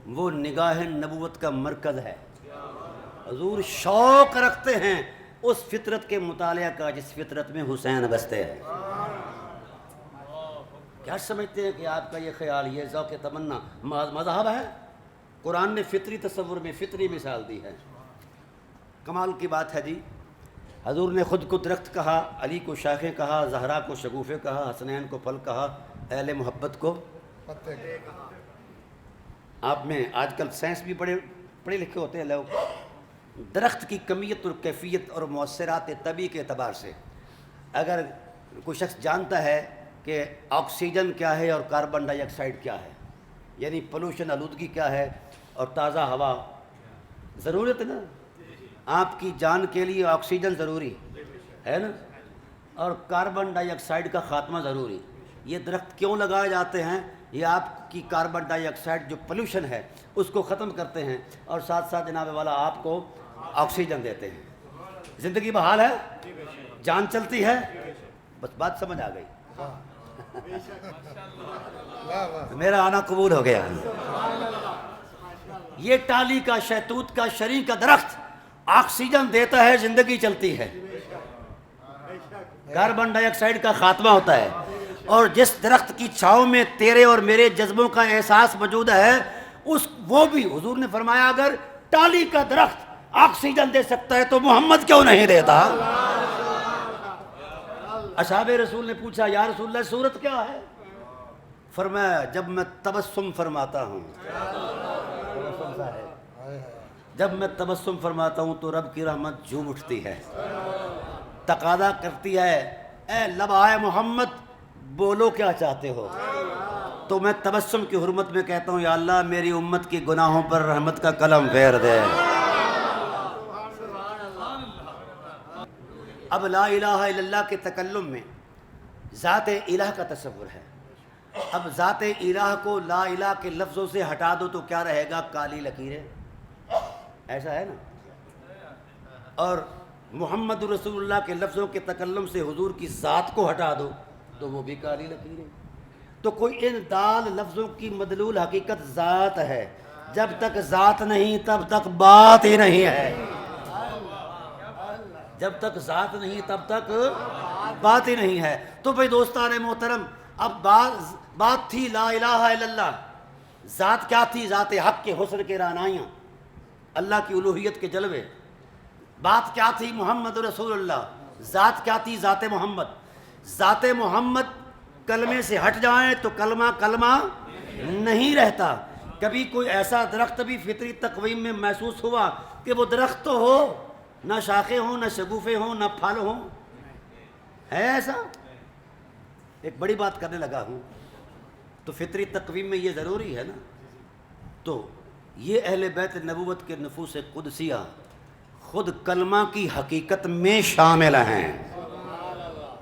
وہ نگاہ نبوت کا مرکز ہے. حضور شوق رکھتے ہیں اس فطرت کے مطالعہ کا جس فطرت میں حسین بستے ہیں. کیا سمجھتے ہیں کہ آپ کا یہ خیال، یہ ذوق تمنا مذہب ہے؟ قرآن نے فطری تصور میں فطری مثال دی ہے. کمال کی بات ہے جی. حضور نے خود کو درخت کہا، علی کو شاخیں کہا، زہرا کو شگوفے کہا، حسنین کو پھل کہا، اہل محبت کو
پتے کہا.
آپ میں آج کل سائنس بھی پڑھے لکھے ہوتے ہیں لوگ. درخت کی کمیت اور کیفیت اور مؤثرات طبیعی کے اعتبار سے اگر کوئی شخص جانتا ہے کہ آکسیجن کیا ہے اور کاربن ڈائی آکسائڈ کیا ہے، یعنی پولوشن آلودگی کیا ہے اور تازہ ہوا، ضرورت ہے نا. آپ کی جان کے لیے آکسیجن ضروری ہے نا، اور کاربن ڈائی آکسائڈ کا خاتمہ ضروری. یہ درخت کیوں لگائے جاتے ہیں؟ یہ آپ کی کاربن ڈائی آکسائڈ جو پولوشن ہے اس کو ختم کرتے ہیں، اور ساتھ ساتھ جناب والا آپ کو آکسیجن دیتے ہیں. زندگی بحال ہے، جان چلتی ہے. بس بات سمجھ آ گئی. میرا آنا قبول ہو گیا. یہ ٹالی کا، شہتوت کا، شری کا درخت آکسیجن دیتا ہے، زندگی چلتی ہے، کاربن ڈائی آکسائڈ کا خاتمہ ہوتا ہے. اور جس درخت کی چھاؤں میں تیرے اور میرے جذبوں کا احساس موجود ہے، وہ بھی حضور نے فرمایا اگر ٹالی کا درخت آکسیجن دے سکتا ہے تو محمد کیوں نہیں دیتا؟ اصحاب رسول نے پوچھا یا رسول اللہ صورت کیا ہے؟ فرمایا جب میں تبسم فرماتا ہوں، جب میں تبسم فرماتا ہوں تو رب کی رحمت جھوم اٹھتی ہے، تقاضا کرتی ہے اے لبائے محمد بولو کیا چاہتے ہو. تو میں تبسم کی حرمت میں کہتا ہوں یا اللہ میری امت کی گناہوں پر رحمت کا قلم پھیر دے. اب لا الہ الا اللہ کے تکلم میں ذات الہ کا تصور ہے. اب ذات الہ کو لا الہ کے لفظوں سے ہٹا دو تو کیا رہے گا؟ کالی لکیریں. ایسا ہے نا. اور محمد رسول اللہ کے لفظوں کے تکلم سے حضور کی ذات کو ہٹا دو تو وہ بھی کالی لکیریں. تو کوئی ان دال لفظوں کی مدلول حقیقت ذات ہے. جب تک ذات نہیں تب تک بات ہی نہیں ہے. جب تک ذات نہیں تب تک بات ہی نہیں ہے. تو بھائی دوستان محترم، اب بات تھی لا الہ الا اللہ. ذات کیا تھی؟ ذات حق کے حسن کے رعنائیاں، اللہ کی الوہیت کے جلوے. بات کیا تھی؟ محمد رسول اللہ. ذات کیا تھی؟ ذات محمد. ذات محمد کلمے سے ہٹ جائیں تو کلمہ نہیں رہتا. کبھی کوئی ایسا درخت بھی فطری تقویم میں محسوس ہوا کہ وہ درخت تو ہو، نہ شاخیں ہوں، نہ شگوفے ہوں، نہ پھل ہوں؟ ہے ایسا؟ ایک بڑی بات کرنے لگا ہوں. تو فطری تقویم میں یہ ضروری ہے نا. تو یہ اہل بیت نبوت کے نفوس قدسیہ خود کلمہ کی حقیقت میں شامل ہیں.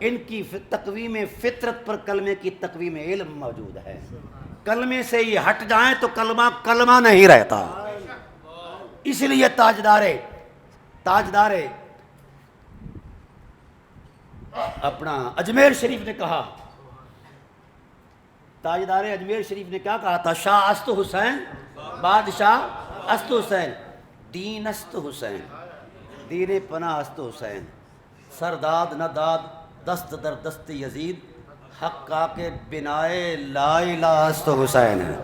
ان کی تقویم فطرت پر کلمے کی تقویم علم موجود ہے. کلمے سے یہ ہٹ جائیں تو کلمہ نہیں رہتا. اس لیے تاجدار اپنا اجمیر شریف نے کہا، تاجدار اجمیر شریف نے کیا کہا تھا؟ شاہ است حسین، بادشاہ است حسین، دین است حسین، دین پناہ است حسین، سرداد نہ داد دست در دست یزید، حق کا کے بنائے لا الہ است حسین ہے.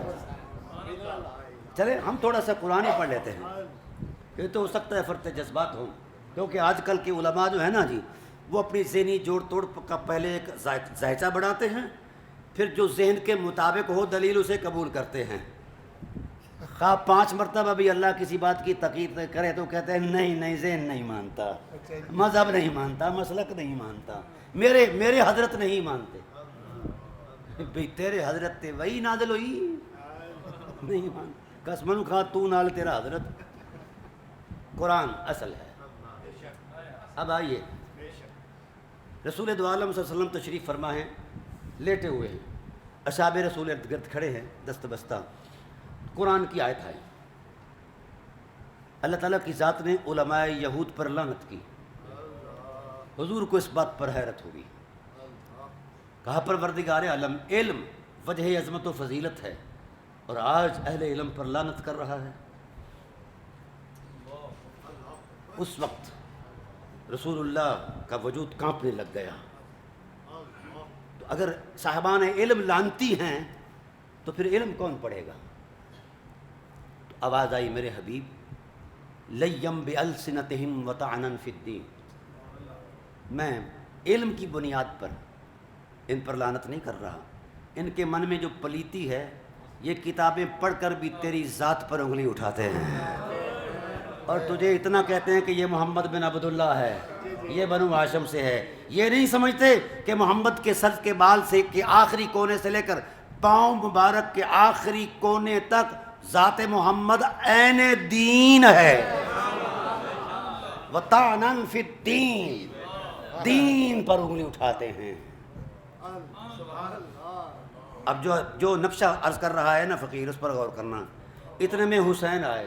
چلے ہم تھوڑا سا قرآن ہی پڑھ لیتے ہیں. یہ تو ہو سکتا ہے فرط جذبات ہوں، کیونکہ آج کل کے علماء جو ہے نا جی، وہ اپنی ذہنی جوڑ توڑ کا پہلے ایک ذائچہ بڑھاتے ہیں، پھر جو ذہن کے مطابق ہو دلیل اسے قبول کرتے ہیں. خواہ 5 مرتبہ بھی اللہ کسی بات کی تقید کرے تو کہتے ہیں نہیں ذہن نہیں مانتا، مذہب نہیں مانتا، مسلک نہیں مانتا، میرے حضرت نہیں مانتے. بھئی تیرے حضرت تے وہی نازل ہوئی نہیں مان قسمن خواہ تو نال تیرا حضرت. قرآن اصل ہے. اب آئیے، رسول دو عالم صلی اللہ علیہ وسلم تشریف فرما ہیں، لیٹے ہوئے ہیں، اصحاب رسول ارد گرد کھڑے ہیں دست بستہ. قرآن کی آیت آئی. اللہ تعالیٰ کی ذات نے علماء یہود پر لعنت کی. حضور کو اس بات پر حیرت ہوگی. کہا پروردگار عالم، علم وجہ عظمت و فضیلت ہے اور آج اہل علم پر لعنت کر رہا ہے. اس وقت رسول اللہ کا وجود کانپنے لگ گیا. تو اگر صاحبان علم لانتی ہیں تو پھر علم کون پڑھے گا؟ تو آواز آئی میرے حبیب، لیم بِأَلْسِنَتِهِمْ وَطَعْنًا فِي الدِّينِ. میں علم کی بنیاد پر ان پر لعنت نہیں کر رہا. ان کے من میں جو پلیتی ہے، یہ کتابیں پڑھ کر بھی تیری ذات پر انگلی اٹھاتے ہیں اور تجھے اتنا کہتے ہیں کہ یہ محمد بن عبداللہ ہے، یہ بنو ہاشم سے ہے. یہ نہیں سمجھتے کہ محمد کے سر کے بال سے کے آخری کونے سے لے کر پاؤں مبارک کے آخری کونے تک ذات محمد عین دین ہے. وَطَعْنًا فِي الدِّينِ، دین پر انگلی اٹھاتے ہیں. اب جو نقشہ عرض کر رہا ہے نا فقیر، اس پر غور کرنا. اتنے میں حسین آئے،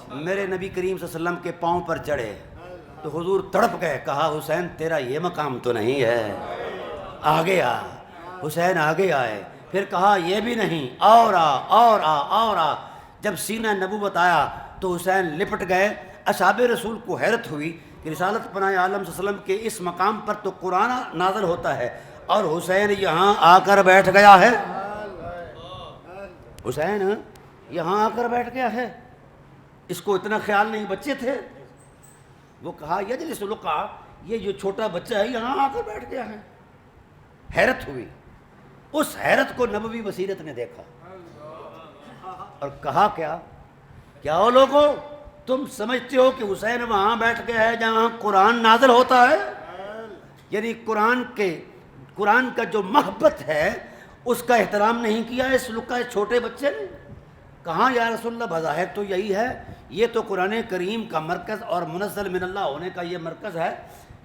میرے نبی کریم صلی اللہ علیہ وسلم کے پاؤں پر چڑھے تو حضور تڑپ گئے. کہا حسین تیرا یہ مقام تو نہیں ہے، آگے آ. حسین آگے آئے. پھر کہا یہ بھی نہیں، اور آ. جب سینہ نبوت آیا تو حسین لپٹ گئے. اصحاب رسول کو حیرت ہوئی کہ رسالت پناہ عالم صلی اللہ علیہ وسلم کے اس مقام پر تو قرآن نازل ہوتا ہے اور حسین یہاں آ کر بیٹھ گیا ہے. حسین یہاں آ کر بیٹھ گیا ہے. اس کو اتنا خیال نہیں، بچے تھے. وہ کہا یجلس لقا، یہ جو چھوٹا بچہ ہے یہاں آ کر بیٹھ گیا ہے. حیرت ہوئی. اس حیرت کو نبوی بصیرت نے دیکھا اور کہا کیا وہ لوگوں، تم سمجھتے ہو کہ حسین وہاں بیٹھ گیا ہے جہاں قرآن نازل ہوتا ہے؟ یعنی قرآن کے قرآن کا جو محبت ہے اس کا احترام نہیں کیا اس لکا چھوٹے بچے نے. کہاں یا رسول اللہ بظاہر تو یہی ہے, یہ تو قرآن کریم کا مرکز اور منزل من اللہ ہونے کا یہ مرکز ہے,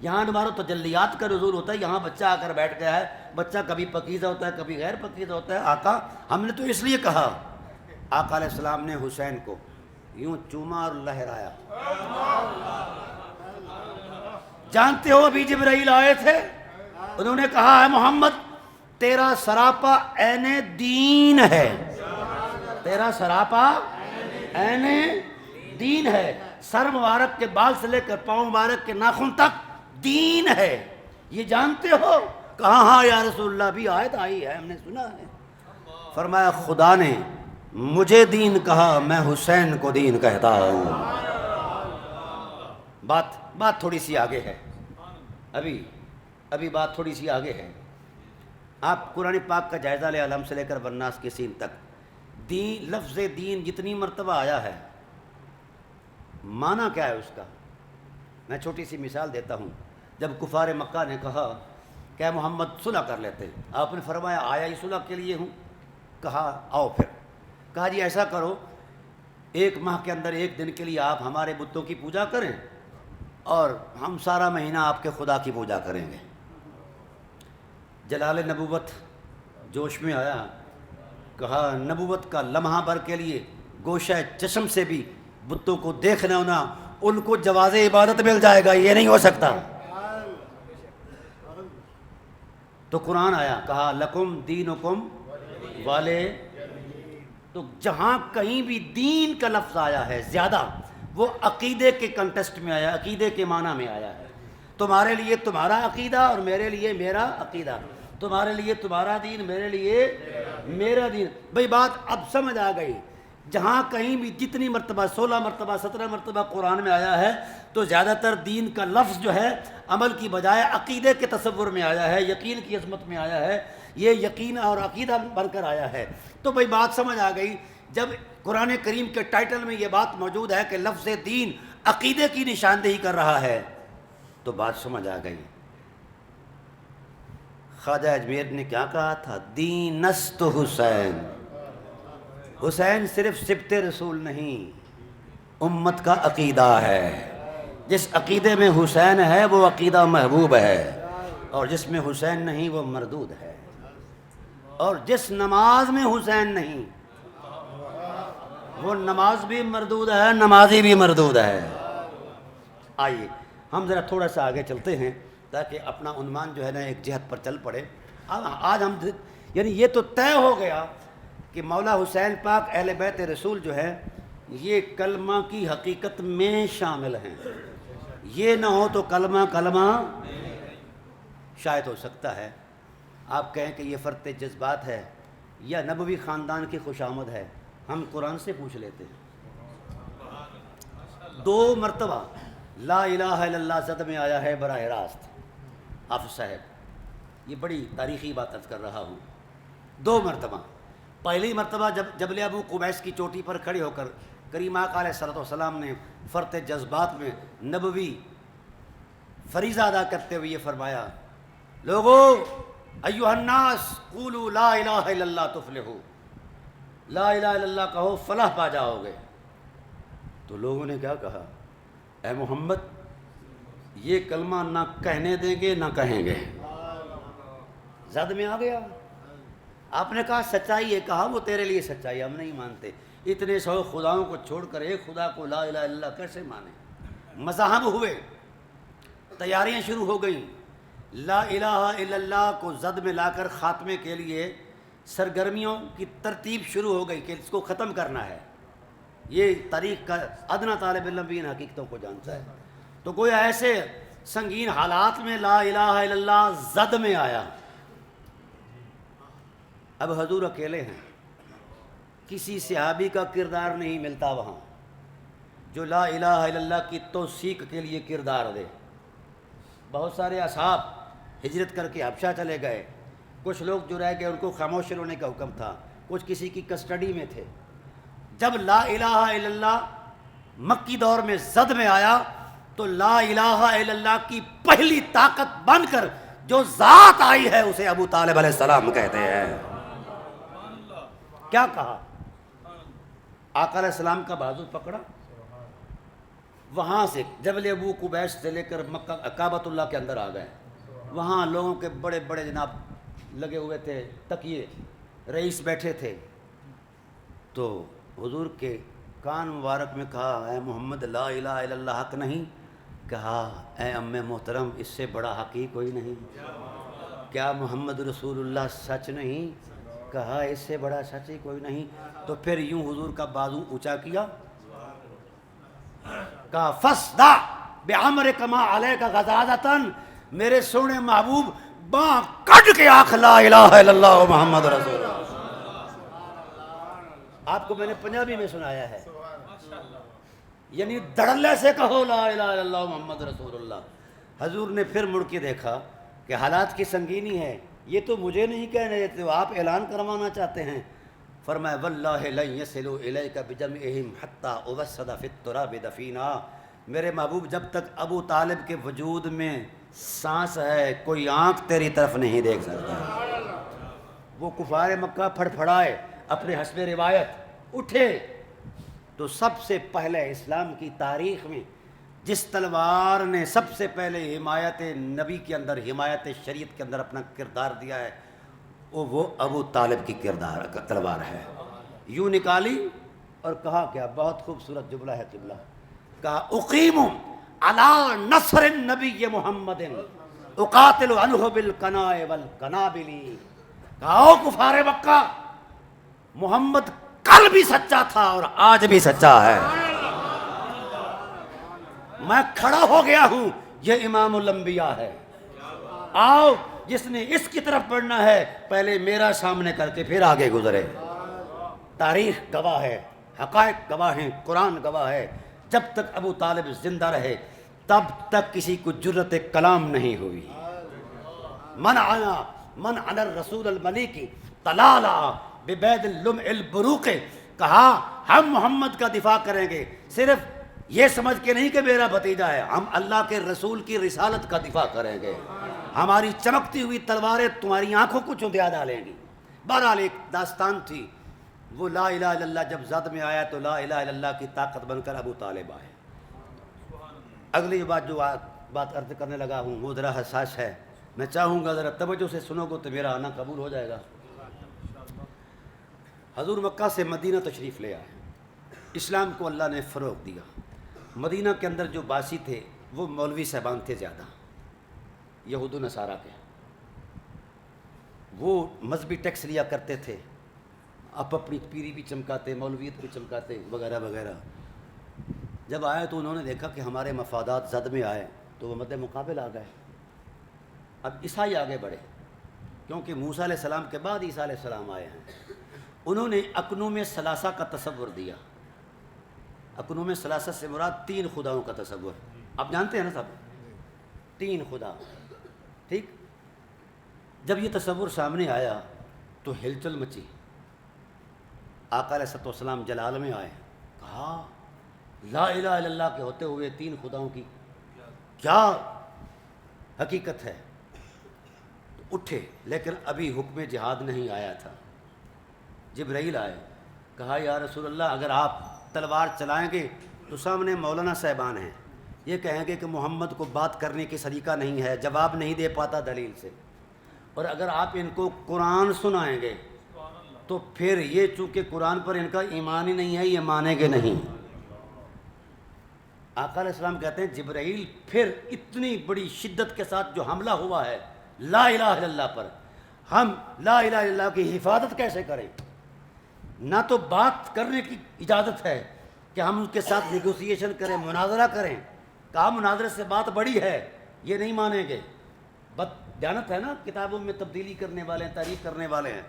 یہاں ہمارا تجلیات کا نزول ہوتا ہے, یہاں بچہ آ کر بیٹھ گیا ہے. بچہ کبھی پکیزہ ہوتا ہے کبھی غیر پکیزہ ہوتا ہے. آقا ہم نے تو اس لیے کہا, آقا علیہ السلام نے حسین کو یوں چوما اور لہرایا. جانتے ہو ابھی جبرائیل آئے تھے, انہوں نے کہا ہے محمد تیرا سراپا عین دین ہے, تیرا سراپا عین دین ہے, سر مبارک کے بال سے لے کر پاؤں مبارک کے ناخن تک دین ہے, یہ جانتے ہو؟ کہاں ہاں یا رسول اللہ, بھی آیت آئی ہے ہم نے سنا ہے. فرمایا خدا نے مجھے دین کہا, میں حسین کو دین کہتا ہوں. بات تھوڑی سی آگے ہے, ابھی بات تھوڑی سی آگے ہے. آپ قرآن پاک کا جائزہ لے علم سے لے کر والناس کے سین تک. دین, لفظ دین جتنی مرتبہ آیا ہے معنی کیا ہے اس کا؟ میں چھوٹی سی مثال دیتا ہوں. جب کفار مکہ نے کہا کہ اے محمد صلح کر لیتے, آپ نے فرمایا آیا ہی صلح کے لیے ہوں. کہا آؤ پھر. کہا جی ایسا کرو, 1 ماہ کے اندر 1 دن کے لیے آپ ہمارے بتوں کی پوجا کریں اور ہم سارا مہینہ آپ کے خدا کی پوجا کریں گے. جلال نبوت جوش میں آیا, کہا نبوت کا لمحہ بھر کے لیے گوشہ چشم سے بھی بتوں کو دیکھنا ہونا, ان کو جواز عبادت مل جائے گا, یہ نہیں ہو سکتا. تو قرآن آیا, کہا لکم دینکم والے. تو جہاں کہیں بھی دین کا لفظ آیا ہے زیادہ, وہ عقیدے کے کنٹیسٹ میں آیا, عقیدے کے معنی میں آیا ہے. تمہارے لیے تمہارا عقیدہ اور میرے لیے میرا عقیدہ, تمہارے لیے تمہارا دین میرے لیے میرا دین. بھئی بات اب سمجھ آ گئی. جہاں کہیں بھی جتنی مرتبہ 16 مرتبہ 17 مرتبہ قرآن میں آیا ہے تو زیادہ تر دین کا لفظ جو ہے عمل کی بجائے عقیدے کے تصور میں آیا ہے, یقین کی عظمت میں آیا ہے. یہ یقین اور عقیدہ بن کر آیا ہے. تو بھئی بات سمجھ آ گئی. جب قرآن کریم کے ٹائٹل میں یہ بات موجود ہے کہ لفظ دین عقیدے کی نشاندہی کر رہا ہے تو بات سمجھ آ گئی. خواجہ اجمیر نے کیا کہا تھا, دینست حسین. حسین صرف سبط رسول نہیں, امت کا عقیدہ ہے. جس عقیدے میں حسین ہے وہ عقیدہ محبوب ہے, اور جس میں حسین نہیں وہ مردود ہے. اور جس نماز میں حسین نہیں وہ نماز بھی مردود ہے, نمازی بھی مردود ہے. آئیے ہم ذرا تھوڑا سا آگے چلتے ہیں تاکہ اپنا عنوان جو ہے نا ایک جہت پر چل پڑے. آج ہم یعنی یہ تو طے ہو گیا کہ مولا حسین پاک اہل بیت رسول جو ہے یہ کلمہ کی حقیقت میں شامل ہیں. یہ نہ ہو تو کلمہ شاید ہو سکتا ہے آپ کہیں کہ یہ فرط جذبات ہے یا نبوی خاندان کی خوشامد ہے. ہم قرآن سے پوچھ لیتے ہیں. 2 مرتبہ لا الہ الا اللہ زد میں آیا ہے براہ راست. حافظ صاحب یہ بڑی تاریخی بات عرض کر رہا ہوں. 2 مرتبہ. پہلی مرتبہ جب جبل ابو قبیس کی چوٹی پر کھڑے ہو کر کریم آقا علیہ الصلوۃ والسلام نے فرط جذبات میں نبوی فریضہ ادا کرتے ہوئے یہ فرمایا, لوگو ایھا الناس قولوا لا الہ الا اللہ تفلحوا, لا الہ الا اللہ کہو فلاح پا جاؤ گے. تو لوگوں نے کیا کہا, اے محمد یہ کلمہ نہ کہنے دیں گے نہ کہیں گے. زد میں آ گیا. آپ نے کہا سچائی ہے, کہا وہ تیرے لیے سچائی, ہم نہیں مانتے. اتنے 100 خداؤں کو چھوڑ کر ایک خدا کو لا الہ الا اللہ کیسے مانے. مذاہب ہوئے, تیاریاں شروع ہو گئیں. لا الہ الا اللہ کو زد میں لا کر خاتمے کے لیے سرگرمیوں کی ترتیب شروع ہو گئی کہ اس کو ختم کرنا ہے. یہ تاریخ کا ادنا طالب علم بھی ان حقیقتوں کو جانتا ہے. تو کوئی ایسے سنگین حالات میں لا الہ الا اللہ زد میں آیا. اب حضور اکیلے ہیں, کسی صحابی کا کردار نہیں ملتا وہاں جو لا الہ الا اللہ کی توثیق کے لیے کردار دے. بہت سارے اصحاب ہجرت کر کے حبشہ چلے گئے, کچھ لوگ جو رہ گئے ان کو خاموش رہنے کا حکم تھا, کچھ کسی کی کسٹڈی میں تھے. جب لا الہ الا اللہ مکی دور میں زد میں آیا تو لا الہ الا اللہ کی پہلی طاقت بن کر جو ذات آئی ہے اسے ابو طالب علیہ السلام کہتے ہیں۔ کیا کہا؟ آقا علیہ السلام کا بازو پکڑا، وہاں سے جبل ابو قبیس سے لے کر مکہ کعبۃ اللہ کے اندر آ گئے۔ وہاں لوگوں کے بڑے بڑے جناب لگے ہوئے تھے، تکیے، رئیس بیٹھے تھے، تو حضور کے کان مبارک میں کہا اے محمد لا الہ الا اللہ حق نہیں؟ کہا اے ام محترم اس سے بڑا حق ہی کوئی نہیں۔ کیا محمد رسول اللہ سچ نہیں؟ کہا اس سے بڑا سچ ہی کوئی نہیں۔ تو پھر یوں حضور کا بازو اونچا کیا، کہا فصدع بعمرک ما علیک غضاضۃ، میرے سونے محبوب باں کٹ کے آنکھ لا الہ الا اللہ محمد رسول اللہ۔ آپ کو میں نے پنجابی میں سنایا ہے، یعنی دھڑلے سے کہو لا الہ الا اللہ محمد رسول اللہ۔ حضور نے پھر مڑ کے دیکھا کہ حالات کی سنگینی ہے، یہ تو مجھے نہیں کہہ رہے تھے، آپ اعلان کروانا چاہتے ہیں۔ فرمایا واللہ لن یصلوا الیک بجمعہم حتی ابسط فی التراب دفینا، میرے محبوب جب تک ابو طالب کے وجود میں سانس ہے کوئی آنکھ تیری طرف نہیں دیکھ سکتا۔ وہ کفار مکہ پھڑ پھڑائے، اپنے حسب روایت اٹھے، تو سب سے پہلے اسلام کی تاریخ میں جس تلوار نے سب سے پہلے حمایت نبی کے اندر، حمایت شریعت کے اندر اپنا کردار دیا ہے، وہ ابو طالب کی تلوار ہے۔ یوں نکالی اور کہا کیا بہت خوبصورت جملہ ہے قبلہ، کہا اقیم علی نصر النبی محمد اقاتل عنہ بالقناء والقنابل، کہا او کفار مکہ، محمد کل بھی سچا تھا اور آج بھی سچا ہے، میں کھڑا ہو گیا ہوں، یہ امام الانبیاء ہے، آؤ جس نے اس کی طرف بڑھنا ہے پہلے میرا سامنے کر کے پھر آگے گزرے۔ تاریخ گواہ ہے، حقائق گواہ ہیں، قرآن گواہ ہے، جب تک ابو طالب زندہ رہے تب تک کسی کو جرت کلام نہیں ہوئی۔ من علی الرسول الملیک تلالا ببید اللمع البروق، کہا ہم محمد کا دفاع کریں گے، صرف یہ سمجھ کے نہیں کہ میرا بھتیجا ہے، ہم اللہ کے رسول کی رسالت کا دفاع کریں گے، ہماری چمکتی ہوئی تلواریں تمہاری آنکھوں کو چندیا ڈالیں گی۔ بہرحال ایک داستان تھی، وہ لا الہ الا اللہ جب زد میں آیا تو لا الہ الا اللہ کی طاقت بن کر ابو طالب آئے۔ اگلی بات جو بات عرض کرنے لگا ہوں وہ ذرا حساس ہے، میں چاہوں گا ذرا توجہ سے سنو گے تو میرا آنا قبول ہو جائے گا۔ حضور مکہ سے مدینہ تشریف لے آئے، اسلام کو اللہ نے فروغ دیا۔ مدینہ کے اندر جو باسی تھے وہ مولوی صاحبان تھے زیادہ، یہود و نصارہ کے، وہ مذہبی ٹیکس لیا کرتے تھے، آپ اپنی پیری بھی چمکاتے، مولویت بھی چمکاتے وغیرہ وغیرہ۔ جب آئے تو انہوں نے دیکھا کہ ہمارے مفادات زد میں آئے تو وہ مد مقابل آ گئے۔ اب عیسائی آگے بڑھے، کیونکہ موسیٰ علیہ السلام کے بعد عیسیٰ علیہ السلام آئے ہیں۔ انہوں نے اقنوم ثلاثہ کا تصور دیا۔ اقنوم ثلاثہ سے مراد تین خداؤں کا تصور، آپ جانتے ہیں نا صاحب، تین خدا، ٹھیک۔ جب یہ تصور سامنے آیا تو ہلچل مچی، آقا علیہ السلام جلال میں آئے، کہا لا الہ الا اللہ کے ہوتے ہوئے تین خداؤں کی کیا حقیقت ہے؟ تو اٹھے، لیکن ابھی حکم جہاد نہیں آیا تھا۔ جبرائیل آئے، کہا یا رسول اللہ اگر آپ تلوار چلائیں گے تو سامنے مولانا صاحبان ہیں، یہ کہیں گے کہ محمد کو بات کرنے کی سلیقہ نہیں ہے، جواب نہیں دے پاتا دلیل سے، اور اگر آپ ان کو قرآن سنائیں گے تو پھر یہ چونکہ قرآن پر ان کا ایمان ہی نہیں ہے، یہ مانیں گے نہیں۔ آقا علیہ السلام کہتے ہیں جبرائیل پھر اتنی بڑی شدت کے ساتھ جو حملہ ہوا ہے لا الہ الا اللہ پر، ہم لا الہ الا اللہ کی حفاظت کیسے کریں؟ نہ تو بات کرنے کی اجازت ہے کہ ہم اس کے ساتھ نیگوسیشن کریں، مناظرہ کریں، کہا مناظرے سے بات بڑی ہے، یہ نہیں مانیں گے۔ بد دیانت ہے نا، کتابوں میں تبدیلی کرنے والے ہیں، تعریف کرنے والے ہیں،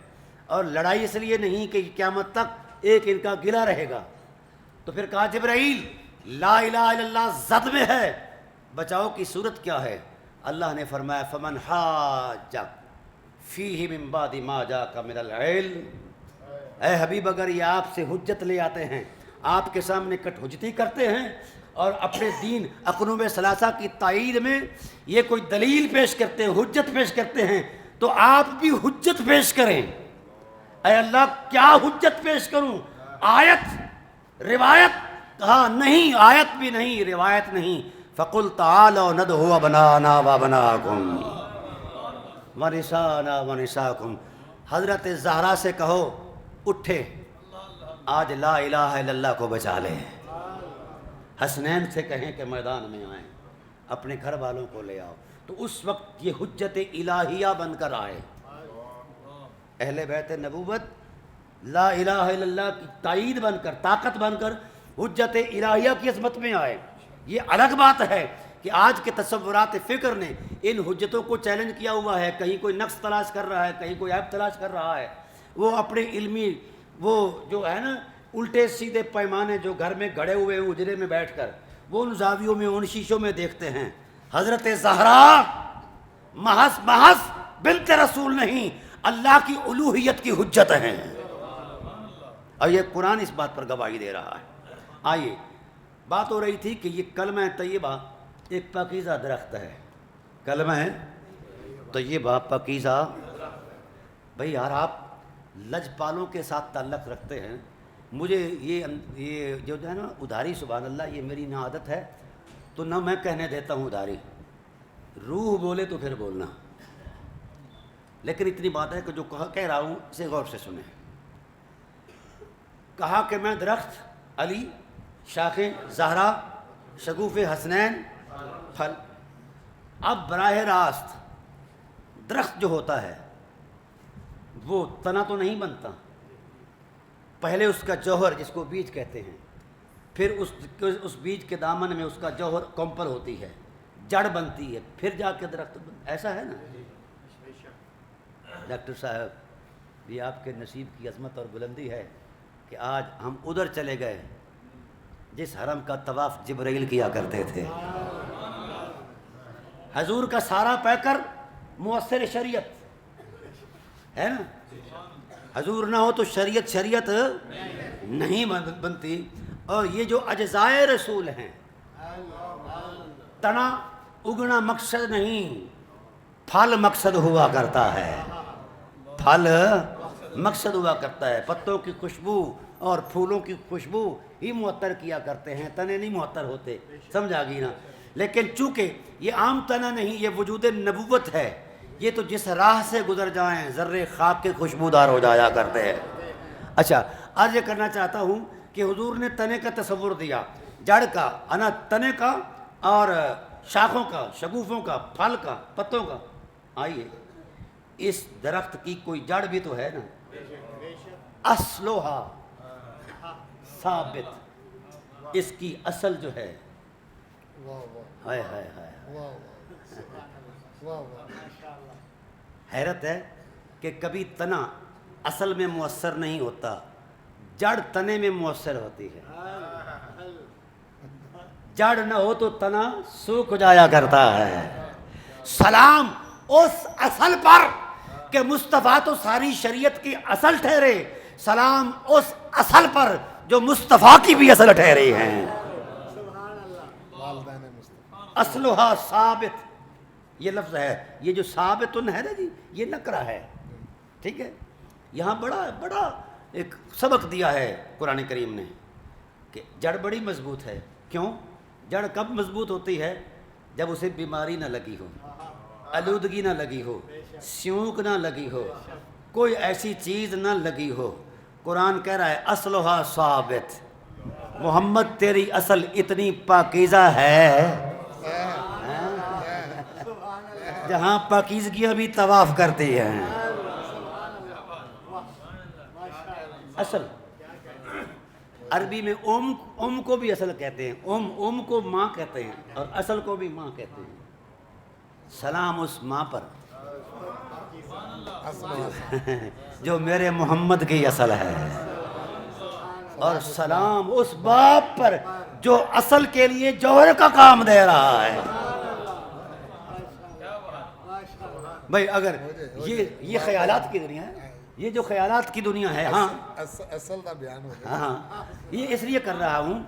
اور لڑائی اس لیے نہیں کہ قیامت تک ایک ان کا گلہ رہے گا۔ تو پھر کہا جبرائیل لا الہ الا اللہ زد میں ہے، بچاؤ کی صورت کیا ہے؟ اللہ نے فرمایا فمن حاجک فیہ من بعد ما جاءک من العلم، اے حبیب اگر یہ آپ سے حجت لے آتے ہیں، آپ کے سامنے کٹ حجتی کرتے ہیں اور اپنے دین اقنوم ثلاثہ کی تائید میں یہ کوئی دلیل پیش کرتے ہیں، حجت پیش کرتے ہیں، تو آپ بھی حجت پیش کریں۔ اے اللہ کیا حجت پیش کروں؟ آیت روایت؟ کہا نہیں، آیت بھی نہیں، روایت نہیں۔ فَقُلْ تَعَالَوْا نَدْعُ أَبْنَاءَنَا وَأَبْنَاءَكُمْ وَنِسَاءَنَا وَنِسَاءَكُمْ۔ حضرت زہرا سے کہو اٹھے، آج لا الہ الا اللہ کو بچا لے۔ حسنین سے کہیں کہ میدان میں آئیں، اپنے گھر والوں کو لے آؤ، تو اس وقت یہ حجت الہیہ بن کر آئے۔ اہل بیت نبوت لا الہ الا اللہ کی تائید بن کر، طاقت بن کر حجت الہیہ کی عظمت میں آئے۔ یہ الگ بات ہے کہ آج کے تصورات فکر نے ان حجتوں کو چیلنج کیا ہوا ہے، کہیں کوئی نقص تلاش کر رہا ہے، کہیں کوئی عیب تلاش کر رہا ہے، وہ اپنے علمی وہ جو ہے نا الٹے سیدھے پیمانے جو گھر میں گھڑے ہوئے ہیں اجرے میں بیٹھ کر، وہ ان زاویوں میں ان شیشوں میں دیکھتے ہیں۔ حضرت زہرا محض بنت رسول نہیں، اللہ کی الوہیت کی حجت ہیں، اور یہ قرآن اس بات پر گواہی دے رہا ہے۔ آئیے، بات ہو رہی تھی کہ یہ کلمہ طیبہ ایک پاکیزہ درخت ہے۔ کلمہ طیبہ پاکیزہ، بھئی یار آپ لجپالوں کے ساتھ تعلق رکھتے ہیں، مجھے یہ جو ہے نا ادھاری، سبحان اللہ، یہ میری نہ عادت ہے، تو نہ میں کہنے دیتا ہوں ادھاری، روح بولے تو پھر بولنا، لیکن اتنی بات ہے کہ جو کہہ رہا ہوں اسے غور سے سنیں۔ کہا کہ میں درخت، علی، شاخیں زہرا، شگوف حسنین، پھل۔ اب براہ راست درخت جو ہوتا ہے وہ تنا تو نہیں بنتا، پہلے اس کا جوہر جس کو بیج کہتے ہیں، پھر اس بیج کے دامن میں اس کا جوہر کمپل ہوتی ہے، جڑ بنتی ہے، پھر جا کے درخت ایسا ہے نا۔ ڈاکٹر صاحب یہ آپ کے نصیب کی عظمت اور بلندی ہے کہ آج ہم ادھر چلے گئے جس حرم کا طواف جبرائیل کیا کرتے تھے۔ حضور کا سارا پیکر مؤثر شریعت ہے نا، حضور نہ ہو تو شریعت نہیں بنتی۔ اور یہ جو اجزائے رسول ہیں، تنا اگنا مقصد نہیں، پھل مقصد ہوا کرتا ہے، پھل مقصد ہوا کرتا ہے۔ پتوں کی خوشبو اور پھولوں کی خوشبو ہی معطر کیا کرتے ہیں، تنے نہیں معطر ہوتے، سمجھا گی نا۔ لیکن چونکہ یہ عام تنا نہیں، یہ وجود نبوت ہے، یہ تو جس راہ سے گزر جائیں ذرے خاک کے خوشبودار ہو جایا کرتے ہیں۔ اچھا، آج یہ کرنا چاہتا ہوں کہ حضور نے تنے کا تصور دیا، جڑ کا، انا تنے کا، اور شاخوں کا، شگوفوں کا، پھل کا، پتوں کا۔ آئیے، اس درخت کی کوئی جڑ بھی تو ہے نا، اصلوہا ثابت، اس کی اصل جو ہے، ہائے ہائے ہائے، حیرت ہے کہ کبھی تنا اصل میں مؤثر نہیں ہوتا، جڑ تنے میں مؤثر ہوتی ہے۔ جڑ نہ ہو تو تنا سوکھ جایا کرتا ہے۔ سلام اس اصل پر کہ مصطفیٰ تو ساری شریعت کی اصل ٹھہرے، سلام اس اصل پر جو مصطفیٰ کی بھی اصل ٹھہرے ہیں۔ اصلها ثابت، یہ لفظ ہے، یہ جو ثابتن ہے نا جی، یہ نکرہ ہے، ٹھیک ہے۔ یہاں بڑا ایک سبق دیا ہے قرآن کریم نے کہ جڑ بڑی مضبوط ہے۔ کیوں؟ جڑ کب مضبوط ہوتی ہے؟ جب اسے بیماری نہ لگی ہو، آلودگی نہ لگی ہو، سیونک نہ لگی ہو، کوئی ایسی چیز نہ لگی ہو۔ قرآن کہہ رہا ہے اصلها ثابت، محمد تیری اصل اتنی پاکیزہ ہے جہاں پاکیزگیاں بھی طواف کرتی ہیں۔ اصل عربی میں ام کو بھی اصل کہتے ہیں، ام کو ماں کہتے ہیں، اور اصل کو بھی ماں کہتے ہیں۔ سلام اس ماں پر جو میرے محمد کی اصل ہے، اور سلام اس باپ پر جو اصل کے لیے جوہر کا کام دے رہا ہے۔ بھائی اگر یہ خیالات کی دنیا ہے، یہ جو خیالات کی دنیا ہے، ہاں
اصل کا بیان ہو گیا۔
ہاں، یہ اس لیے کر رہا ہوں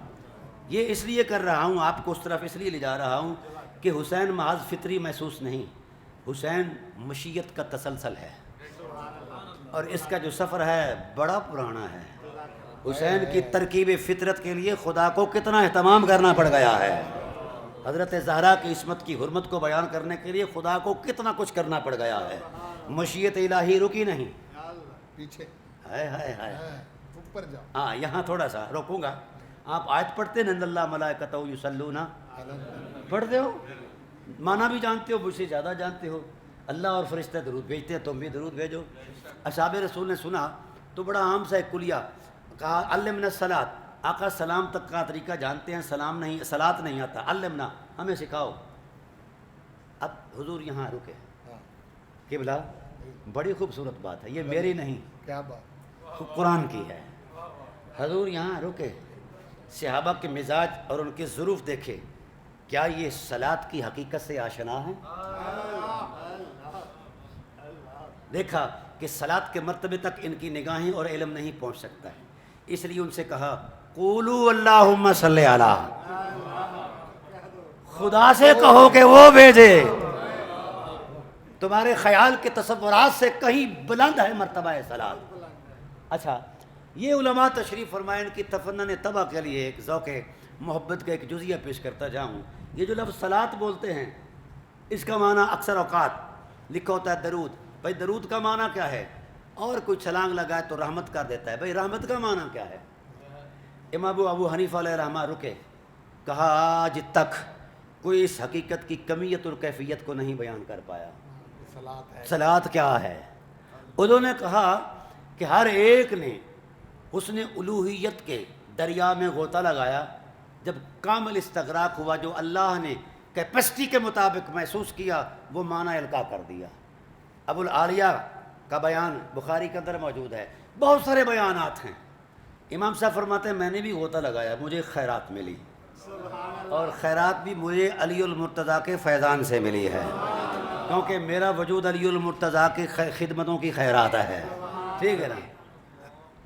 یہ اس لیے کر رہا ہوں، آپ کو اس طرف اس لیے لے جا رہا ہوں کہ حسین محض فطری محسوس نہیں، حسین مشیت کا تسلسل ہے، اور اس کا جو سفر ہے بڑا پرانا ہے۔ حسین کی ترکیب فطرت کے لیے خدا کو کتنا اہتمام کرنا پڑ گیا ہے، حضرت زہرا کی عصمت کی حرمت کو بیان کرنے کے لیے خدا کو کتنا کچھ کرنا پڑ گیا ہے۔ مشیت الہی رکی نہیں،
پیچھے
ہائے ہائے ہائے،
اوپر جاؤ۔
ہاں یہاں تھوڑا سا روکوں گا۔ آپ آیت پڑھتے ہیں ان اللہ ملائکتہ یصلون، پڑھتے ہو، معنی بھی جانتے ہو، مجھ سے زیادہ جانتے ہو۔ اللہ اور فرشتہ درود بھیجتے ہیں، تم بھی درود بھیجو۔ اصحاب رسول نے سنا تو بڑا عام سا ایک کلیہ کہا علمنا الصلاۃ، آقا سلام تک کا طریقہ جانتے ہیں، سلام نہیں، صلاۃ نہیں آتا، علمنا، ہمیں سکھاؤ۔ اب حضور یہاں رکے، قبلہ بڑی خوبصورت بات ہے، یہ میری نہیں،
کیا بات،
قرآن کی ہے۔ حضور یہاں رکے، صحابہ کے مزاج اور ان کے ظروف دیکھے، کیا یہ صلاۃ کی حقیقت سے آشنا ہیں؟ دیکھا کہ صلاۃ کے مرتبے تک ان کی نگاہیں اور علم نہیں پہنچ سکتا ہے، اس لیے ان سے کہا قولوا اللہم صلی علی، خدا سے کہو کہ وہ بھیجے، تمہارے خیال کے تصورات سے کہیں بلند ہے مرتبہ صلاۃ۔ اچھا، یہ علماء تشریف فرمائیں، ان کی تفنن طبع کے لیے ایک ذوق محبت کا ایک جزیہ پیش کرتا جاؤں۔ یہ جو لفظ صلاۃ بولتے ہیں، اس کا معنی اکثر اوقات لکھا ہوتا ہے درود۔ بھائی درود کا معنی کیا ہے؟ اور کوئی چھلانگ لگائے تو رحمت کر دیتا ہے، بھائی رحمت کا معنی کیا ہے؟ امام ابو حنیفہ علیہ الرحمہ رکے، کہا آج تک کوئی اس حقیقت کی کمیت اور کیفیت کو نہیں بیان کر پایا، صلاۃ کیا ہے؟ انہوں نے کہا کہ ہر ایک نے حسن الوہیت کے دریا میں غوطہ لگایا، جب کامل استغراق ہوا، جو اللہ نے کیپیسٹی کے مطابق محسوس کیا، وہ معنی القا کر دیا۔ ابو العالیہ کا بیان بخاری کے اندر موجود ہے، بہت سارے بیانات ہیں۔ امام صاحب فرماتے ہیں میں نے بھی غوطہ لگایا، مجھے خیرات ملی، اور خیرات بھی مجھے علی المرتضیٰ کے فیضان سے ملی ہے، کیونکہ میرا وجود علی المرتضیٰ کی خدمتوں کی خیرات ہے، ٹھیک ہے نا؟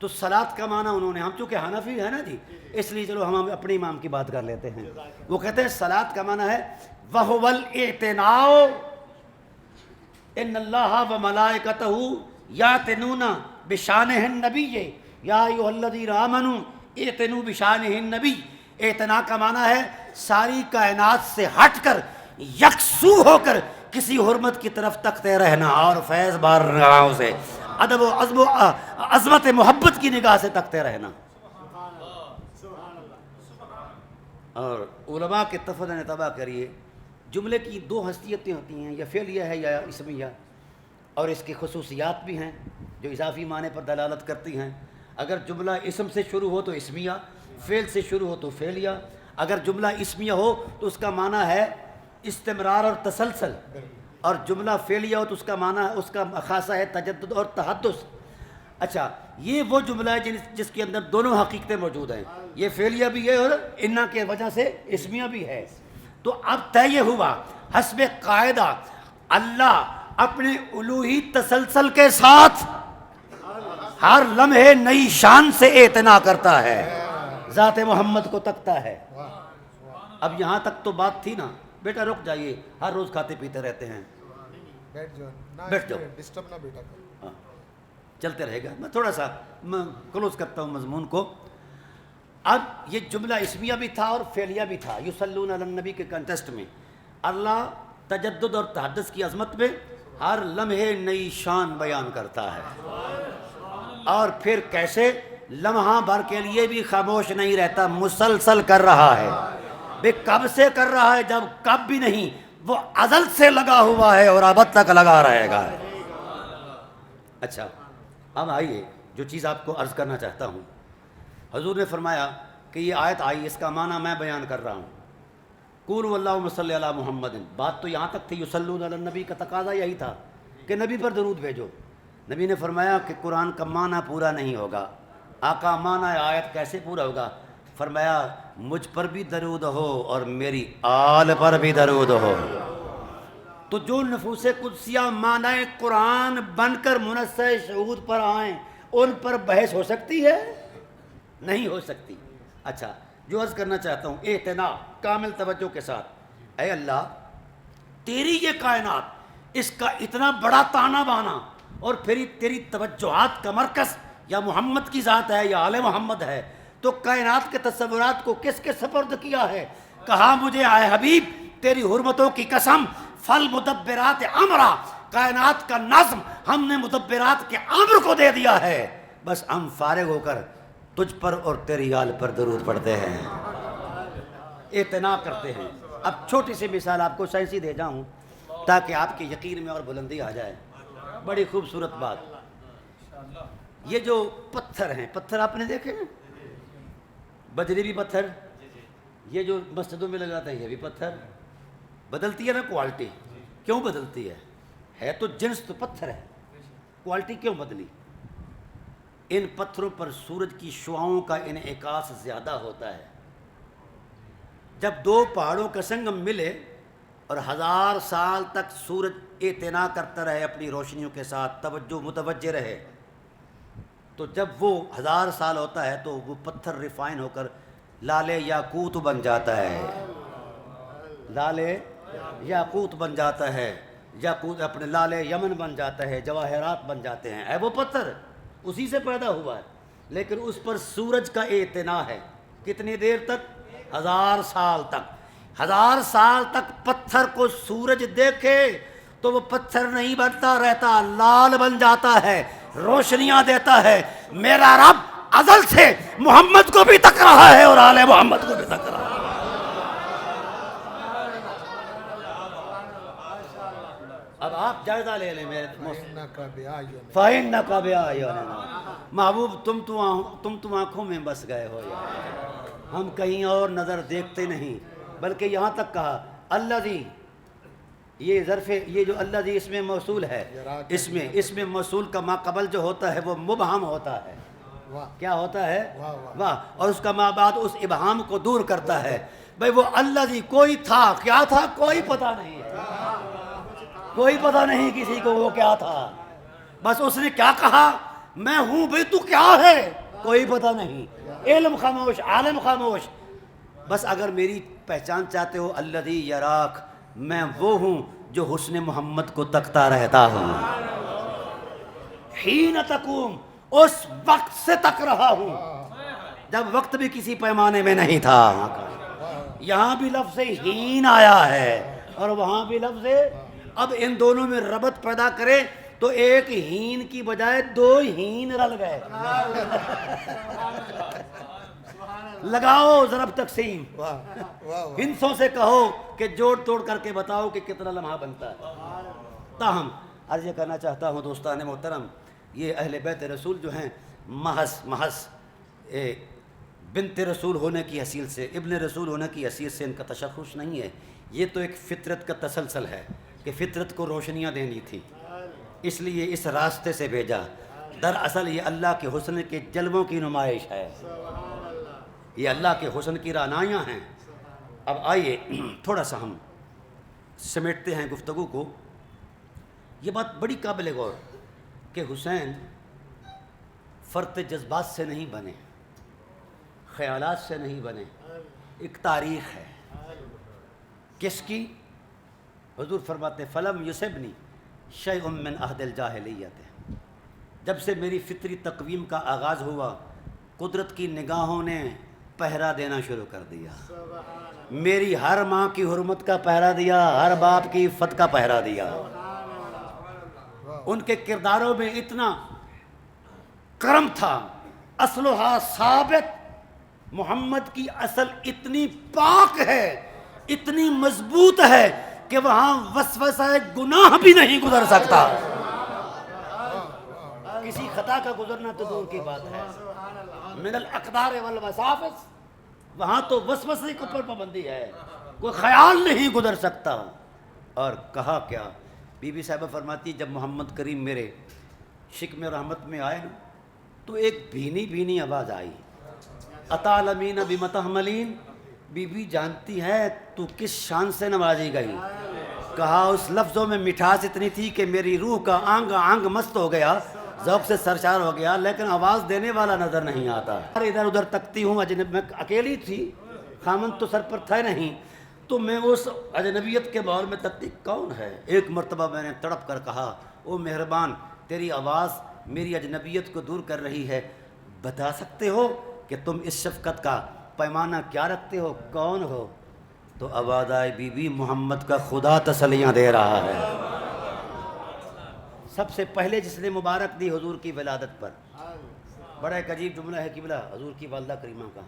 تو صلاۃ کا معنی انہوں نے، ہم چونکہ حنفی ہے نا جی، اس لیے چلو ہم اپنے امام کی بات کر لیتے ہیں۔ وہ کہتے ہیں صلاۃ کا معنی ہے وَهُوَ الْاِعْتِنَاءُ ان اللہ وملائکتہ یعتنون بشانہ النبی یا ایھا الذین آمنوا اعتنوا بشانہ النبی۔ اعتنا کا معنی ہے ساری کائنات سے ہٹ کر، یکسو ہو کر کسی حرمت کی طرف تکتے رہنا، اور فیض بار نگاہوں سے ادب و عزم و عظمت محبت کی نگاہ سے تکتے رہنا۔ اور علماء کے تفنن طبع کریے، جملے کی دو حیثیتیں ہوتی ہیں، یا فعلیہ ہے یا اسمیہ، اور اس کی خصوصیات بھی ہیں جو اضافی معنی پر دلالت کرتی ہیں۔ اگر جملہ اسم سے شروع ہو تو اسمیہ، فعل سے شروع ہو تو فعلیہ۔ اگر جملہ اسمیہ ہو تو اس کا معنی ہے استمرار اور تسلسل، اور جملہ فعلیہ ہو تو اس کا معنی، اس کا خاصہ ہے تجدد اور تحدث۔ اچھا، یہ وہ جملہ ہے جس کے اندر دونوں حقیقتیں موجود ہیں، یہ فعلیہ بھی ہے اور انا کی وجہ سے اسمیہ بھی ہے۔ تو اب طے یہ ہوا حسب قاعدہ اللہ اپنے الوہی تسلسل کے ساتھ ہر لمحے نئی شان سے اعتنا کرتا ہے، ذات محمد کو تکتا ہے۔ اب یہاں تک تو بات تھی نا، بیٹا رک جائیے، ہر روز کھاتے پیتے رہتے ہیں، بیٹھ جاؤ،
ڈسٹرب نہ بیٹا کرو،
چلتے رہے گا۔ میں تھوڑا سا کلوز کرتا ہوں مضمون کو۔ اب یہ جملہ اسمیہ بھی تھا اور فعلیہ بھی تھا، یصلون علی النبی کے کنٹیسٹ میں اللہ تجدد اور تحدث کی عظمت میں ہر لمحے نئی شان بیان کرتا ہے، اور پھر کیسے لمحہ بھر کے لیے بھی خاموش نہیں رہتا، مسلسل کر رہا ہے۔ بے کب سے کر رہا ہے؟ جب کب بھی نہیں، وہ ازل سے لگا ہوا ہے اور ابد تک لگا رہے گا۔ اچھا، اب آئیے جو چیز آپ کو عرض کرنا چاہتا ہوں۔ حضور نے فرمایا کہ یہ آیت آئی، اس کا معنی میں بیان کر رہا ہوں، قولوا اللہم صلی علی محمد۔ بات تو یہاں تک تھی، یصلون علی النبی کا تقاضا یہی تھا کہ نبی پر درود بھیجو۔ نبی نے فرمایا کہ قرآن کا معنی پورا نہیں ہوگا۔ آقا معنی آیت کیسے پورا ہوگا؟ فرمایا مجھ پر بھی درود ہو اور میری آل پر بھی درود ہو۔ تو جو نفوس قدسیہ معنی قرآن بن کر منصہ شہود پر آئیں، ان پر بحث ہو سکتی ہے؟ نہیں ہو سکتی۔ اچھا، جو عرض کرنا چاہتا ہوں اعتنا کامل توجہ کے ساتھ، اے اللہ تیری یہ کائنات، اس کا اتنا بڑا تانا بانا، اور پھر تیری توجہات کا مرکز یا محمد کی ذات ہے یا آل محمد ہے، تو کائنات کے تصورات کو کس کے سپرد کیا ہے؟ کہا مجھے اے حبیب تیری حرمتوں کی قسم، فل مدبرات امرا، کائنات کا نظم ہم نے مدبرات کے امر کو دے دیا ہے، بس ہم فارغ ہو کر تجھ پر اور تیری آل پر درود پڑھتے ہیں، اعتنا کرتے ہیں۔ اب چھوٹی سی مثال آپ کو سائنسی دے جاؤں تاکہ آپ کے یقین میں اور بلندی آ جائے۔ بڑی خوبصورت بات، یہ جو پتھر ہیں، پتھر آپ نے دیکھے نا، بجری بھی پتھر، یہ جو مسجدوں میں لگاتے ہیں یہ بھی پتھر، بدلتی ہے نا کوالٹی، کیوں بدلتی ہے تو جنس تو پتھر ہے، کوالٹی کیوں بدلی؟ ان پتھروں پر سورج کی شعاؤں کا انعکاس زیادہ ہوتا ہے۔ جب دو پہاڑوں کا سنگم ملے اور 1000 سال تک سورج اعتنا کرتا رہے اپنی روشنیوں کے ساتھ، توجہ متوجہ رہے، تو جب وہ 1000 سال ہوتا ہے تو وہ پتھر ریفائن ہو کر لال یاقوت بن جاتا ہے، لال یاقوت بن جاتا ہے، یاقوت اپنے لال یمن بن جاتا ہے، جواہرات بن جاتے ہیں، وہ پتھر اسی سے پیدا ہوا ہے، لیکن اس پر سورج کا اعتنا ہے۔ کتنی دیر تک؟ 1000 سال تک۔ 1000 سال تک پتھر کو سورج دیکھے تو وہ پتھر نہیں بنتا رہتا، لال بن جاتا ہے، روشنیاں دیتا ہے۔ میرا رب ازل سے محمد کو بھی تک رہا ہے اور آل محمد کو بھی تک رہا ہے۔ اب آپ جائزہ لے لیں میرے فَإِنَّكَ بِأَعْيُنِنَا، محبوب تم تو آنکھوں میں بس گئے ہو یار، ہم کہیں اور نظر دیکھتے نہیں، بلکہ یہاں تک کہا الذی، یہ ظرف، یہ جو الذی اس میں موصول ہے، اس میں موصول کا ما قبل جو ہوتا ہے وہ مبہم ہوتا ہے، کیا ہوتا ہے؟ واہ، اور اس کا ما بعد اس ابہام کو دور کرتا ہے۔ بھئی وہ الذی کوئی تھا، کیا تھا کوئی پتہ نہیں ہے، کوئی پتہ نہیں کسی کو وہ کیا تھا، بس اس نے کیا کہا میں ہوں، بھئی تو کیا ہے کوئی پتہ نہیں، علم خاموش، عالم خاموش، بس اگر میری پہچان چاہتے ہو الذی یراک، میں وہ ہوں جو حسن محمد کو تکتا رہتا ہوں، حین تقوم، اس وقت سے تک رہا ہوں جب وقت بھی کسی پیمانے میں نہیں تھا۔ یہاں بھی لفظ حین آیا ہے اور وہاں بھی لفظ، اب ان دونوں میں ربط پیدا کرے تو ایک ہین کی بجائے 2 ہین رل گئے۔ لگاؤ ضرب تقسیم، ہندسوں سے کہو کہ جوڑ توڑ کر کے بتاؤ کہ کتنا لمحہ بنتا ہے۔ تاہم عرض یہ کرنا چاہتا ہوں دوستان محترم، یہ اہل بیت رسول جو ہیں محض بنت رسول ہونے کی حیثیت سے، ابن رسول ہونے کی حیثیت سے ان کا تشخص نہیں ہے، یہ تو ایک فطرت کا تسلسل ہے کہ فطرت کو روشنیاں دینی تھی، اس لیے اس راستے سے بھیجا۔ دراصل یہ اللہ کے حسن کے جلووں کی نمائش ہے، یہ اللہ کے حسن کی رعنائیاں ہیں۔ اب آئیے تھوڑا سا ہم سمیٹتے ہیں گفتگو کو۔ یہ بات بڑی قابل غور کہ حسین فرط جذبات سے نہیں بنے، خیالات سے نہیں بنے، ایک تاریخ ہے۔ کس کی؟ حضور فرماتے فلم یصبنی شیء من عہد الجاہلیت، جب سے میری فطری تقویم کا آغاز ہوا قدرت کی نگاہوں نے پہرا دینا شروع کر دیا، میری ہر ماں کی حرمت کا پہرا دیا، ہر باپ کی عفت کا پہرا دیا، ان کے کرداروں میں اتنا کرم تھا، اصلها ثابت، محمد کی اصل اتنی پاک ہے، اتنی مضبوط ہے کہ وہاں وسوسہ گناہ بھی نہیں گزر سکتا، کسی خطا کا گزرنا تو دور کی بات ہے، من الاقدار والوساوس، وہاں تو وسوسے کے اوپر پابندی ہے، کوئی خیال نہیں گزر سکتا۔ اور کہا کیا، بی بی صاحبہ فرماتی جب محمد کریم میرے شکم رحمت میں آئے نا تو ایک بھینی بھینی آواز آئی، اتعلمین بما تحملین، بی بی جانتی ہے تو کس شان سے نوازی گئی؟ کہا اس لفظوں میں مٹھاس اتنی تھی کہ میری روح کا آنگ آنگ مست ہو گیا، ذوق سے سرشار ہو گیا، لیکن آواز دینے والا نظر نہیں آتا. ادھر ادھر تکتی ہوں، اجنبی میں اکیلی تھی، خامن تو سر پر تھا نہیں، تو میں اس اجنبیت کے ماحول میں تکتی کون ہے. ایک مرتبہ میں نے تڑپ کر کہا او مہربان، تیری آواز میری اجنبیت کو دور کر رہی ہے، بتا سکتے ہو کہ تم اس شفقت کا پیمانہ کیا رکھتے ہو، کون ہو؟ تو آواز آئی بی بی محمد کا خدا تسلیاں دے رہا ہے. سب سے پہلے جس نے مبارک دی حضور کی ولادت پر. بڑا ایک عجیب جملہ ہے قبلہ حضور کی والدہ کریمہ کا.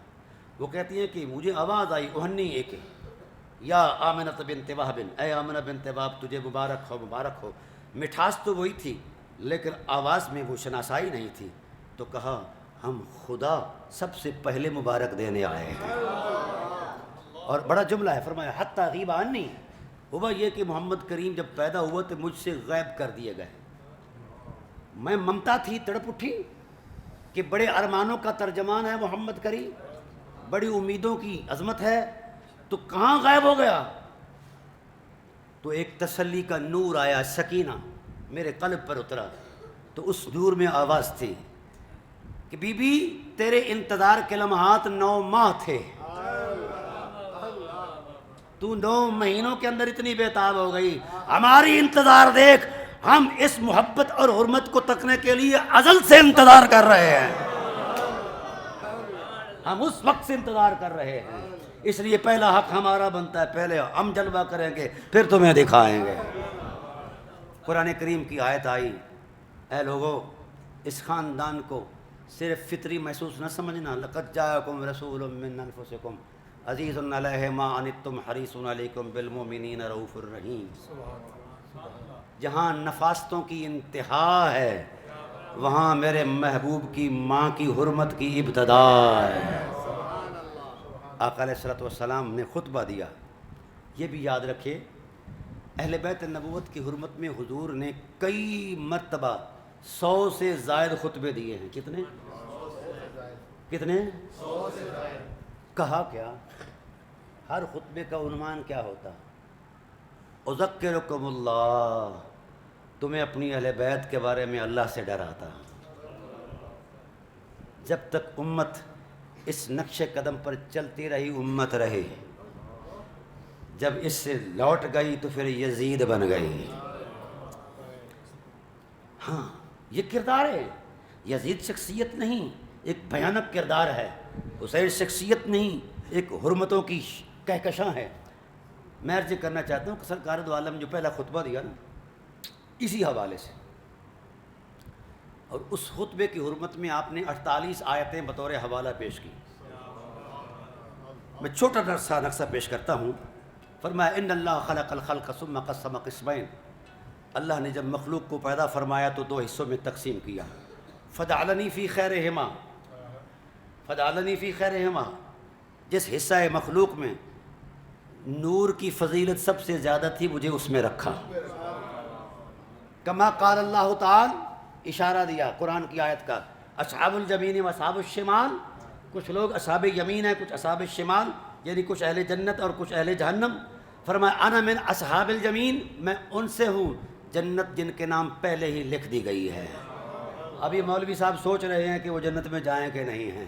وہ کہتی ہیں کہ مجھے آواز آئی اوہنی ایک یا آمنہ بنت وہب، اے آمنہ بنت وہب تجھے مبارک ہو مبارک ہو. مٹھاس تو وہی تھی لیکن آواز میں وہ شناسائی نہیں تھی. تو کہا ہم خدا سب سے پہلے مبارک دینے آئے ہیں. اور بڑا جملہ ہے، فرمایا حتیٰ غیب عنی، ہوا یہ کہ محمد کریم جب پیدا ہوا تو مجھ سے غائب کر دیے گئے. میں ممتا تھی، تڑپ اٹھی کہ بڑے ارمانوں کا ترجمان ہے محمد کریم، بڑی امیدوں کی عظمت ہے، تو کہاں غائب ہو گیا؟ تو ایک تسلی کا نور آیا، سکینہ میرے قلب پر اترا. تو اس نور میں آواز تھی کہ بی بی تیرے انتظار کے لمحات 9 ماہ تھے، تو 9 مہینوں کے اندر اتنی بےتاب ہو گئی. ہماری انتظار دیکھ، ہم اس محبت اور حرمت کو تکنے کے لیے ازل سے انتظار کر رہے ہیں، ہم اس وقت سے انتظار کر رہے ہیں. اس لیے پہلا حق ہمارا بنتا ہے، پہلے ہم جلوہ کریں گے پھر تمہیں دکھائیں گے. قرآن کریم کی آیت آئی، اے لوگو اس خاندان کو صرف فطری محسوس نہ سمجھنا. لقد جاءکم رسول من انفسکم عزیز علیہ ما عنتم حریص علیکم بالمؤمنین رؤوف الرحیم. جہاں نفاستوں کی انتہا ہے وہاں میرے محبوب کی ماں کی حرمت کی ابتدا ہے. آقا علیہ الصلوۃ والسلام نے خطبہ دیا. یہ بھی یاد رکھے اہل بیت نبوت کی حرمت میں حضور نے کئی مرتبہ 100 سے زائد خطبے دیے ہیں. کتنے؟ 100 سے زائد. کہا کیا؟ ہر خطبے کا عنوان کیا ہوتا؟ اذکرکم اللہ، تمہیں اپنی اہل بیت کے بارے میں اللہ سے ڈر آتا. جب تک امت اس نقش قدم پر چلتی رہی امت رہی، جب اس سے لوٹ گئی تو پھر یزید بن گئی. ہاں یہ کردار ہے. یزید شخصیت نہیں، ایک بھیانک کردار ہے. حسین شخصیت نہیں، ایک حرمتوں کی کہکشاں ہے. میں عرض کرنا چاہتا ہوں کہ سرکار دو عالم جو پہلا خطبہ دیا نا اسی حوالے سے، اور اس خطبے کی حرمت میں آپ نے 48 آیتیں بطور حوالہ پیش کی. میں چھوٹا سا نقشہ پیش کرتا ہوں. فرمایا ان اللہ خلق الخلق ثم قسم قسمین، اللہ نے جب مخلوق کو پیدا فرمایا تو 2 حصوں میں تقسیم کیا. فجعلنی فی خیرہما، فجعلنی فی خیرہما، جس حصہ مخلوق میں نور کی فضیلت سب سے زیادہ تھی مجھے اس میں رکھا. کما قال اللہ تعالی، اشارہ دیا قرآن کی آیت کا، اصحاب الیمین و اصحاب الشمال، کچھ لوگ اصحاب یمین ہیں کچھ اصحاب الشمال، یعنی کچھ اہل جنت اور کچھ اہل جہنم. فرمایا انا من اصحاب الیمین، میں ان سے ہوں جنت جن کے نام پہلے ہی لکھ دی گئی ہے. اب یہ مولوی صاحب سوچ رہے ہیں کہ وہ جنت میں جائیں کہ نہیں ہیں.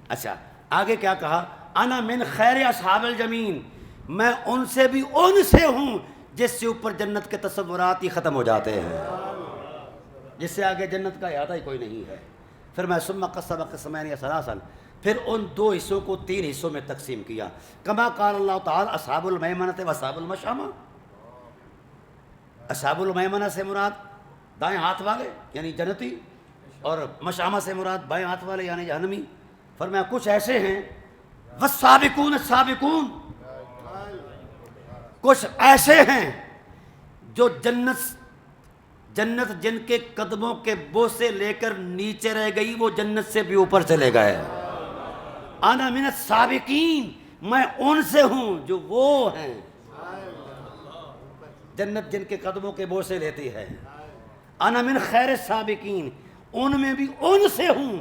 اچھا آگے کیا کہا؟ انا من خیر اصحاب الیمین، میں ان سے بھی ان سے ہوں جس سے اوپر جنت کے تصورات ہی ختم ہو جاتے ہیں، جس سے آگے جنت کا احاطہ ہی کوئی نہیں ہے. پھر میں ثم قسم قسمین ثلاثا، پھر ان 2 حصوں کو 3 حصوں میں تقسیم کیا. کما قال اللہ تعالی اصحاب المیمنہ و اصحاب المشأمہ. اصحاب المیمنہ سے مراد دائیں ہاتھ والے یعنی جنتی، اور مشأمہ سے مراد بائیں ہاتھ والے یعنی جہنمی. فرمایا کچھ ایسے ہیں والسابقون السابقون، کچھ ایسے ہیں جو جنت جن کے قدموں کے بوس سے لے کر نیچے رہ گئی وہ جنت سے بھی اوپر چلے گئے. انا من السابقین، میں ان سے ہوں جو وہ ہیں جنت جن کے قدموں کے بوس سے لیتی ہے. انا من خیر السابقین، ان میں بھی ان سے ہوں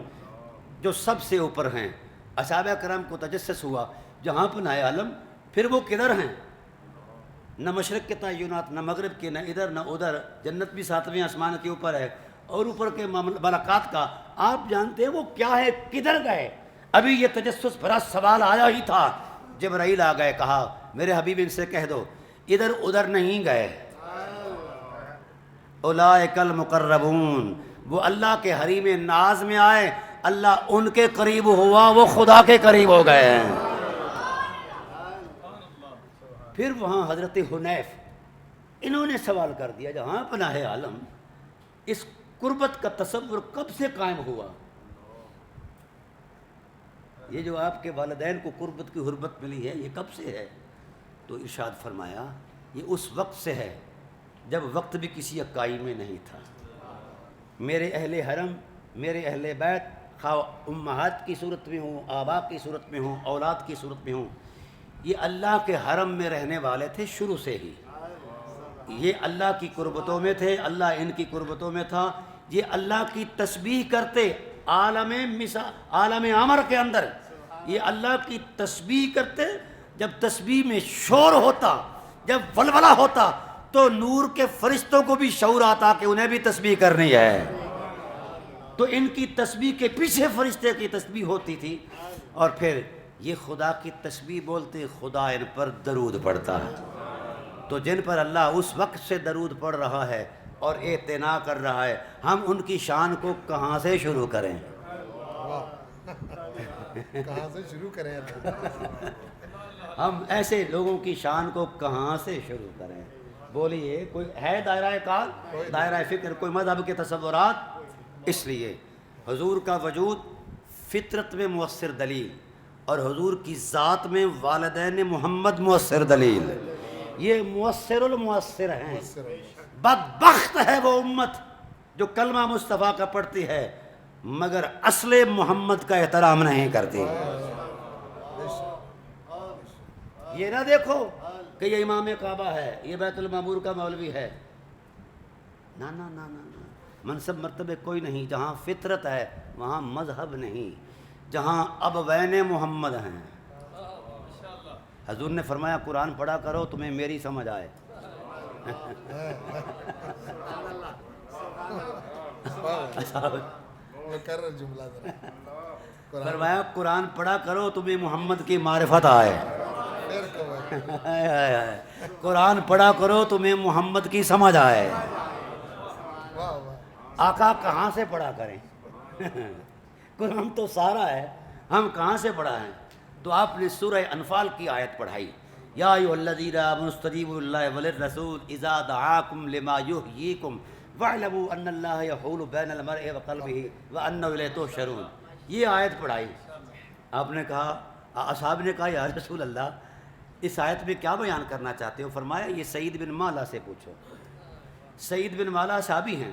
جو سب سے اوپر ہیں. اصحابہ کرام کو تجسس ہوا جہاں پناہ عالم پھر وہ کدھر ہیں؟ نہ مشرق کے تعینات، نہ مغرب کے، نہ ادھر نہ ادھر. جنت بھی 7ویں آسمان کے اوپر ہے اور اوپر کے ملاقات کا آپ جانتے ہیں وہ کیا ہے، کدھر گئے؟ ابھی یہ تجسس بھرا سوال آیا ہی تھا، جبرائیل آ گئے، کہا میرے حبیب ان سے کہہ دو ادھر ادھر نہیں گئے، اولئک المقربون، وہ اللہ کے حریم ناز میں آئے، اللہ ان کے قریب ہوا، وہ خدا کے قریب ہو گئے ہیں۔ پھر وہاں حضرت حنیف انہوں نے سوال کر دیا، جہاں پناہ عالم اس قربت کا تصور کب سے قائم ہوا؟ یہ جو آپ کے والدین کو قربت کی حرمت ملی ہے یہ کب سے ہے؟ تو ارشاد فرمایا یہ اس وقت سے ہے جب وقت بھی کسی اکائی میں نہیں تھا۔ میرے اہل حرم، میرے اہل بیت، خواہ امہات کی صورت میں ہوں، آبا کی صورت میں ہوں، اولاد کی صورت میں ہوں، یہ اللہ کے حرم میں رہنے والے تھے شروع سے ہی، یہ اللہ کی قربتوں میں تھے، اللہ ان کی قربتوں میں تھا، یہ اللہ کی تسبیح کرتے، عالم عمر کے اندر یہ اللہ کی تسبیح کرتے۔ جب تسبیح میں شور ہوتا، جب ولولہ ہوتا تو نور کے فرشتوں کو بھی شعور آتا کہ انہیں بھی تسبیح کرنی ہے، تو ان کی تسبیح کے پیچھے فرشتے کی تسبیح ہوتی تھی، اور پھر یہ خدا کی تسبیح بولتے، خدا ان پر درود پڑھتا ہے۔ تو جن پر اللہ اس وقت سے درود پڑھ رہا ہے اور اعتنا کر رہا ہے، ہم ان کی شان کو کہاں سے شروع کریں؟
کہاں سے شروع کریں؟
ہم ایسے لوگوں کی شان کو کہاں سے شروع کریں؟ بولیے، کوئی ہے دائرہ کار، دائرہ فکر، کوئی مذہب کے تصورات؟ اس لیے حضور کا وجود فطرت میں مؤثر دلیل، اور حضور کی ذات میں والدین محمد مؤثر دلیل، یہ مؤثر المؤثر ہیں۔ بدبخت ہے وہ امت جو کلمہ مصطفیٰ کا پڑھتی ہے مگر اصل محمد کا احترام نہیں کرتی۔ یہ نہ دیکھو کہ یہ امام کعبہ ہے، یہ بیت المعمور کا مولوی ہے، نا نا نا نا نا، منصب مرتبے کوئی نہیں، جہاں فطرت ہے وہاں مذہب نہیں، جہاں ابوین محمد ہیں۔ حضور نے فرمایا قرآن پڑھا کرو تمہیں میری سمجھ آئے، فرمایا قرآن پڑھا کرو تمہیں محمد کی معرفت آئے، قرآن پڑھا کرو تمہیں محمد کی سمجھ آئے۔ آقا کہاں سے پڑھا کریں؟ قرآن تو سارا ہے، ہم کہاں سے پڑھا ہے؟ تو آپ نے سورہ انفال کی آیت پڑھائی، یا ایھا الذین آمنوا استجیبوا للہ وللرسول اذا دعاکم لما یحییکم واعلموا ان اللہ یحول بین المرء وقلبہ وانہ الیہ تحشرون۔ یہ آیت پڑھائی، آپ نے کہا، اصحاب نے کہا یا رسول اللہ اس آیت میں کیا بیان کرنا چاہتے ہو؟ فرمایا یہ سعید بن مالا سے پوچھو۔ سعید بن مالا صحابی ہیں،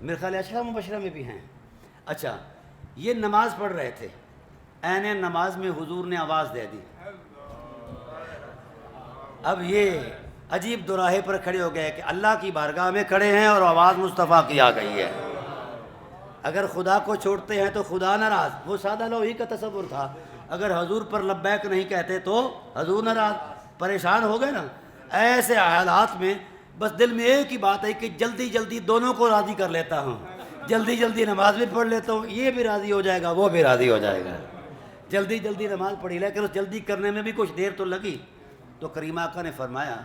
میرے خیال عشرہ مبشرہ میں بھی ہیں۔ اچھا، یہ نماز پڑھ رہے تھے، عین نماز میں حضور نے آواز دے دی۔ اب یہ عجیب دوراہے پر کھڑے ہو گئے کہ اللہ کی بارگاہ میں کھڑے ہیں اور آواز مصطفیٰ کی آ گئی ہے۔ اگر خدا کو چھوڑتے ہیں تو خدا ناراض، وہ سادہ لوحی کا تصور تھا، اگر حضور پر لبیک نہیں کہتے تو حضور ناراض، پریشان ہو گئے نا۔ ایسے حالات میں بس دل میں ایک ہی بات ہے کہ جلدی جلدی دونوں کو راضی کر لیتا ہوں، جلدی جلدی نماز بھی پڑھ لیتا ہوں، یہ بھی راضی ہو جائے گا وہ بھی راضی ہو جائے گا۔ جلدی جلدی نماز پڑھی، لیکن اس جلدی کرنے میں بھی کچھ دیر تو لگی۔ تو کریم آقا نے فرمایا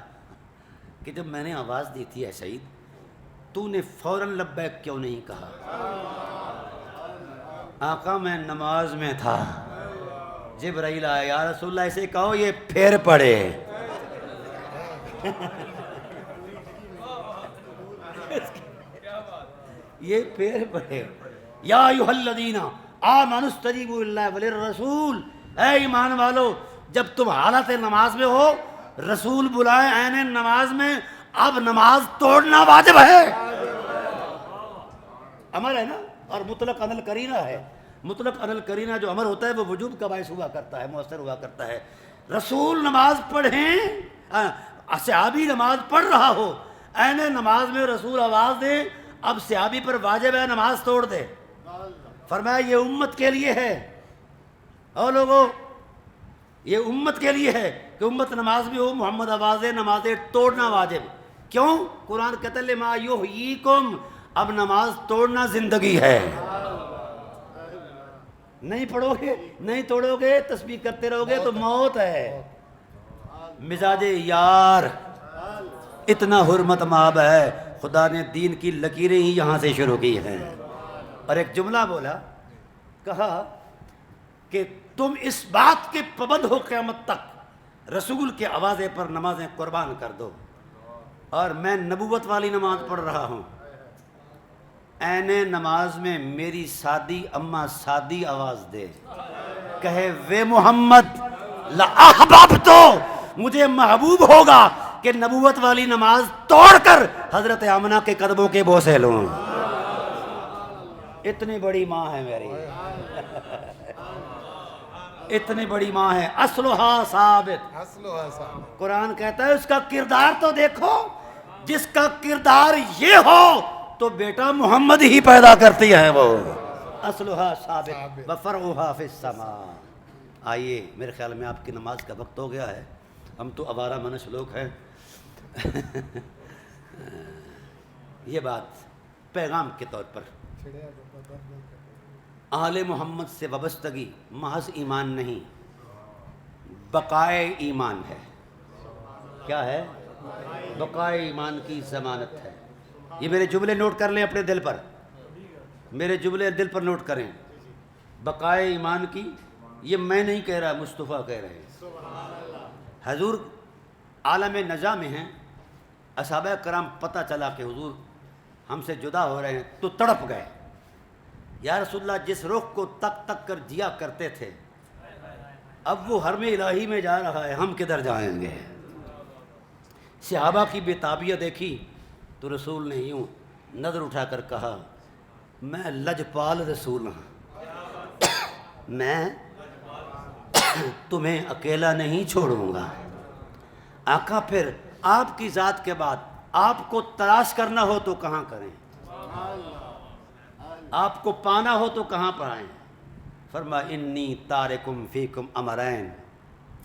کہ جب میں نے آواز دی تھی اے سعید، تو نے فوراً لبیک کیوں نہیں کہا؟ آقا میں نماز میں تھا، جبرائیل آیا، یا رسول اللہ اسے کہو یہ پھر پڑھے۔ یہ پھر پڑھے، یا ایھا الذین آمنوا استجیبوا للہ وللرسول، اے ایمان والو جب تم حالت نماز میں ہو رسول بلائے عین نماز میں، اب نماز توڑنا واجب ہے، امر ہے نا، اور مطلق عن القرینہ ہے۔ مطلق عن القرینہ جو امر ہوتا ہے وہ وجوب کا باعث ہوا کرتا ہے، مؤثر ہوا کرتا ہے۔ رسول نماز پڑھیں، صحابی نماز پڑھ رہا ہو، عین نماز میں رسول آواز دے، اب صحابی پر واجب ہے نماز توڑ دے۔ فرمایا یہ امت کے لیے ہے، اور لوگوں یہ امت کے لیے ہے کہ امت نماز میں ہو، محمد آواز دے، نمازیں توڑنا واجب۔ کیوں؟ قرآن کہتا ہے لما یحییکم، اب نماز توڑنا زندگی ہے. نہیں پڑھو گے، نہیں توڑو گے، تسبیح کرتے رہو گے تو موت ہے. مزاج یار اتنا حرمت مآب ہے، خدا نے دین کی لکیریں ہی یہاں سے شروع کی ہیں. اور ایک جملہ بولا، کہا کہ تم اس بات کے پابند ہو قیامت تک رسول کے آوازے پر نمازیں قربان کر دو، اور میں نبوت والی نماز پڑھ رہا ہوں. اینے نماز میں میری سادی اماں سادی آواز دے، کہے وے محمد لأحببتو، مجھے محبوب ہوگا کہ نبوت والی نماز توڑ کر حضرت آمنہ کے قدموں کے بوسے لوں. اتنی بڑی ماں ہے میری، اتنی بڑی ماں ہے. اصلها ثابت،
اصلها ثابت.
قرآن کہتا ہے اس کا کردار تو دیکھو، جس کا کردار یہ ہو تو بیٹا محمد ہی پیدا کرتی ہے وہ. اصلها ثابت وفرعها فی السماء. آئیے، میرے خیال میں آپ کی نماز کا وقت ہو گیا ہے، ہم تو آوارہ منش لوگ ہیں. یہ بات پیغام کے طور پر آل محمد سے وابستگی محض ایمان نہیں، بقائے ایمان ہے. کیا ہے؟ بقائے ایمان کی ضمانت ہے. یہ میرے جملے نوٹ کر لیں اپنے دل پر، میرے جملے دل پر نوٹ کریں. بقائے ایمان کی، یہ میں نہیں کہہ رہا، مصطفیٰ کہہ رہے ہیں. حضور عالم نجا میں ہیں، اصحابہ کرام پتہ چلا کہ حضور ہم سے جدا ہو رہے ہیں تو تڑپ گئے. یا رسول اللہ، جس رخ کو تک تک کر جیا کرتے تھے اب وہ حرم الہی میں جا رہا ہے، ہم کدھر جائیں گے؟ صحابہ کی بے تابیت دیکھی تو رسول نے یوں نظر اٹھا کر کہا، میں لجپال رسول ہوں، میں تمہیں اکیلا نہیں چھوڑوں گا. آقا پھر آپ کی ذات کے بعد آپ کو تلاش کرنا ہو تو کہاں کریں؟ آپ کو پانا ہو تو کہاں پائیں؟ فرمایا انی تارکم فیکم امرین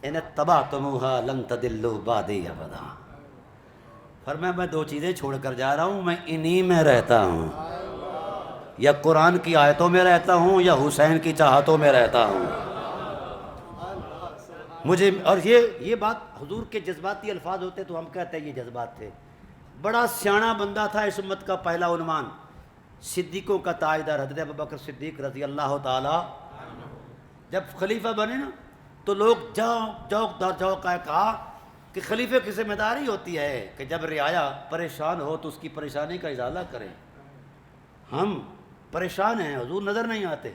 ان اتبعتموها لن تضلوا بعدی ابدا. فرمایا میں دو چیزیں چھوڑ کر جا رہا ہوں، میں انہی میں رہتا ہوں، یا قرآن کی آیتوں میں رہتا ہوں یا حسین کی چاہتوں میں رہتا ہوں. مجھے اور یہ بات حضور کے جذباتی الفاظ ہوتے تو ہم کہتے ہیں یہ جذبات تھے. بڑا سیاںا بندہ تھا، اس امت کا پہلا عنوان، صدیقوں کا تاجدار حضرت ابوبکر صدیق رضی اللہ تعالی. جب خلیفہ بنے نا تو لوگ جوق کہا کہ خلیفے کی ذمہ داری ہوتی ہے کہ جب رعایا پریشان ہو تو اس کی پریشانی کا ازالہ کریں. ہم پریشان ہیں، حضور نظر نہیں آتے.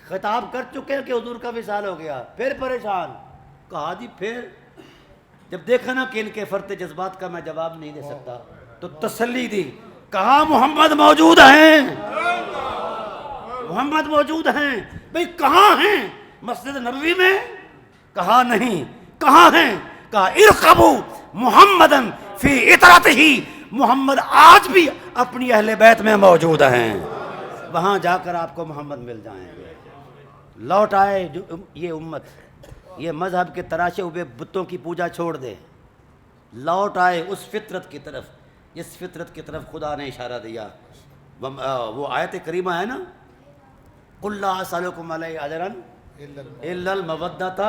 خطاب کر چکے کہ حضور کا وصال ہو گیا، پھر پریشان. کہا جی پھر جب دیکھا نا کہ ان کے فرط جذبات کا میں جواب نہیں دے سکتا تو تسلی دی، کہا محمد موجود ہیں، محمد موجود ہیں. بھئی کہاں ہیں؟ مسجد نبوی میں؟ کہا نہیں. کہاں ہیں؟ کہا ارقبو محمدن فی اطرتہ، محمد آج بھی اپنی اہل بیت میں موجود ہیں، وہاں جا کر آپ کو محمد مل جائیں گے. لوٹ آئے یہ امت، یہ مذہب کے تراشے ہوئے بتوں کی پوجا چھوڑ دے، لوٹ آئے اس فطرت کی طرف، اس فطرت کی طرف خدا نے اشارہ دیا. وہ آیت کریمہ ہے نا، قُلْ لَا أَسْأَلُكُمْ عَلَيْهِ أَجْرًا إِلَّا الْمَوَدَّةَ.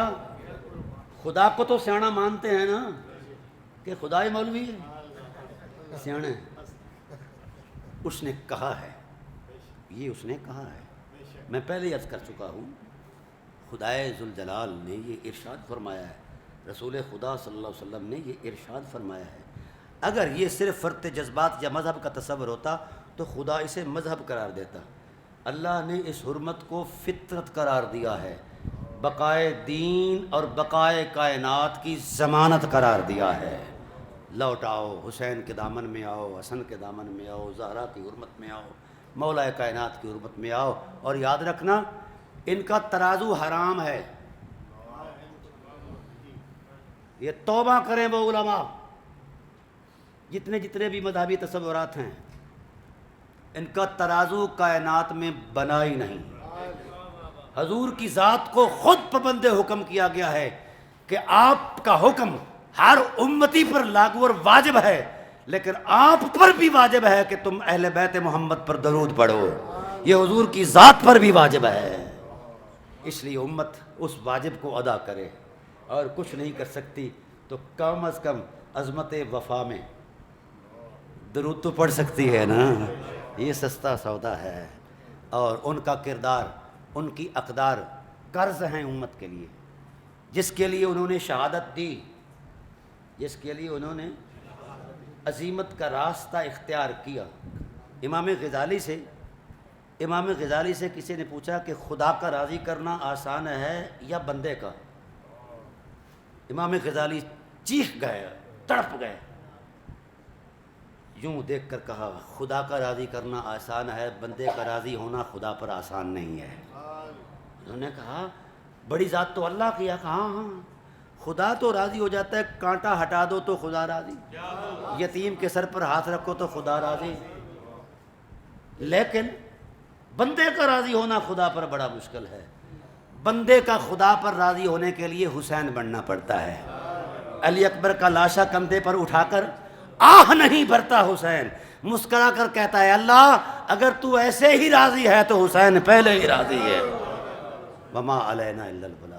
خدا کو تو سیاںا مانتے ہیں نا کہ خدا ہی مولوی ہے، سیاںا ہے. اس نے کہا ہے، یہ اس نے کہا ہے، میں پہلے عرض کر چکا ہوں، خدائے ذوالجلال نے یہ ارشاد فرمایا ہے، رسول خدا صلی اللہ علیہ وسلم نے یہ ارشاد فرمایا ہے. اگر یہ صرف فرط جذبات یا مذہب کا تصور ہوتا تو خدا اسے مذہب قرار دیتا. اللہ نے اس حرمت کو فطرت قرار دیا ہے، بقائے دین اور بقائے کائنات کی ضمانت قرار دیا ہے. لوٹ آؤ، حسین کے دامن میں آؤ، حسن کے دامن میں آؤ، زہرا کی حرمت میں آؤ، مولا کائنات کی حرمت میں آؤ. اور یاد رکھنا ان کا ترازو حرام ہے. یہ توبہ کریں وہ علماء، جتنے بھی مذہبی تصورات ہیں، ان کا ترازو کائنات میں بنا ہی نہیں. حضور کی ذات کو خود پابند حکم کیا گیا ہے کہ آپ کا حکم ہر امتی پر لاگو اور واجب ہے، لیکن آپ پر بھی واجب ہے کہ تم اہل بیت محمد پر درود پڑھو، یہ حضور کی ذات پر بھی واجب ہے، اس لیے امت اس واجب کو ادا کرے، اور کچھ نہیں کر سکتی تو کم از کم عظمت وفا میں درود تو پڑھ سکتی ہے نا، یہ سستا سودا ہے۔ اور ان کا کردار، ان کی اقدار قرض ہیں امت کے لیے، جس کے لیے انہوں نے شہادت دی، جس کے لیے انہوں نے عزیمت کا راستہ اختیار کیا۔ امام غزالی سے کسی نے پوچھا کہ خدا کا راضی کرنا آسان ہے یا بندے کا؟ امام غزالی چیخ گئے، تڑپ گئے، یوں دیکھ کر کہا خدا کا راضی کرنا آسان ہے، بندے کا راضی ہونا خدا پر آسان نہیں ہے۔ انہوں نے کہا بڑی ذات تو اللہ کی ہے، کہا ہاں خدا تو راضی ہو جاتا ہے، کانٹا ہٹا دو تو خدا راضی، یتیم کے سر پر ہاتھ رکھو تو خدا راضی، لیکن بندے کا راضی ہونا خدا پر بڑا مشکل ہے۔ بندے کا خدا پر راضی ہونے کے لیے حسین بننا پڑتا ہے۔ علی اکبر کا لاشا کندھے پر اٹھا کر آہ نہیں بھرتا حسین، مسکرا کر کہتا ہے اللہ اگر تو ایسے ہی راضی ہے تو حسین پہلے ہی راضی ہے۔ وما علینا الا البلاغ۔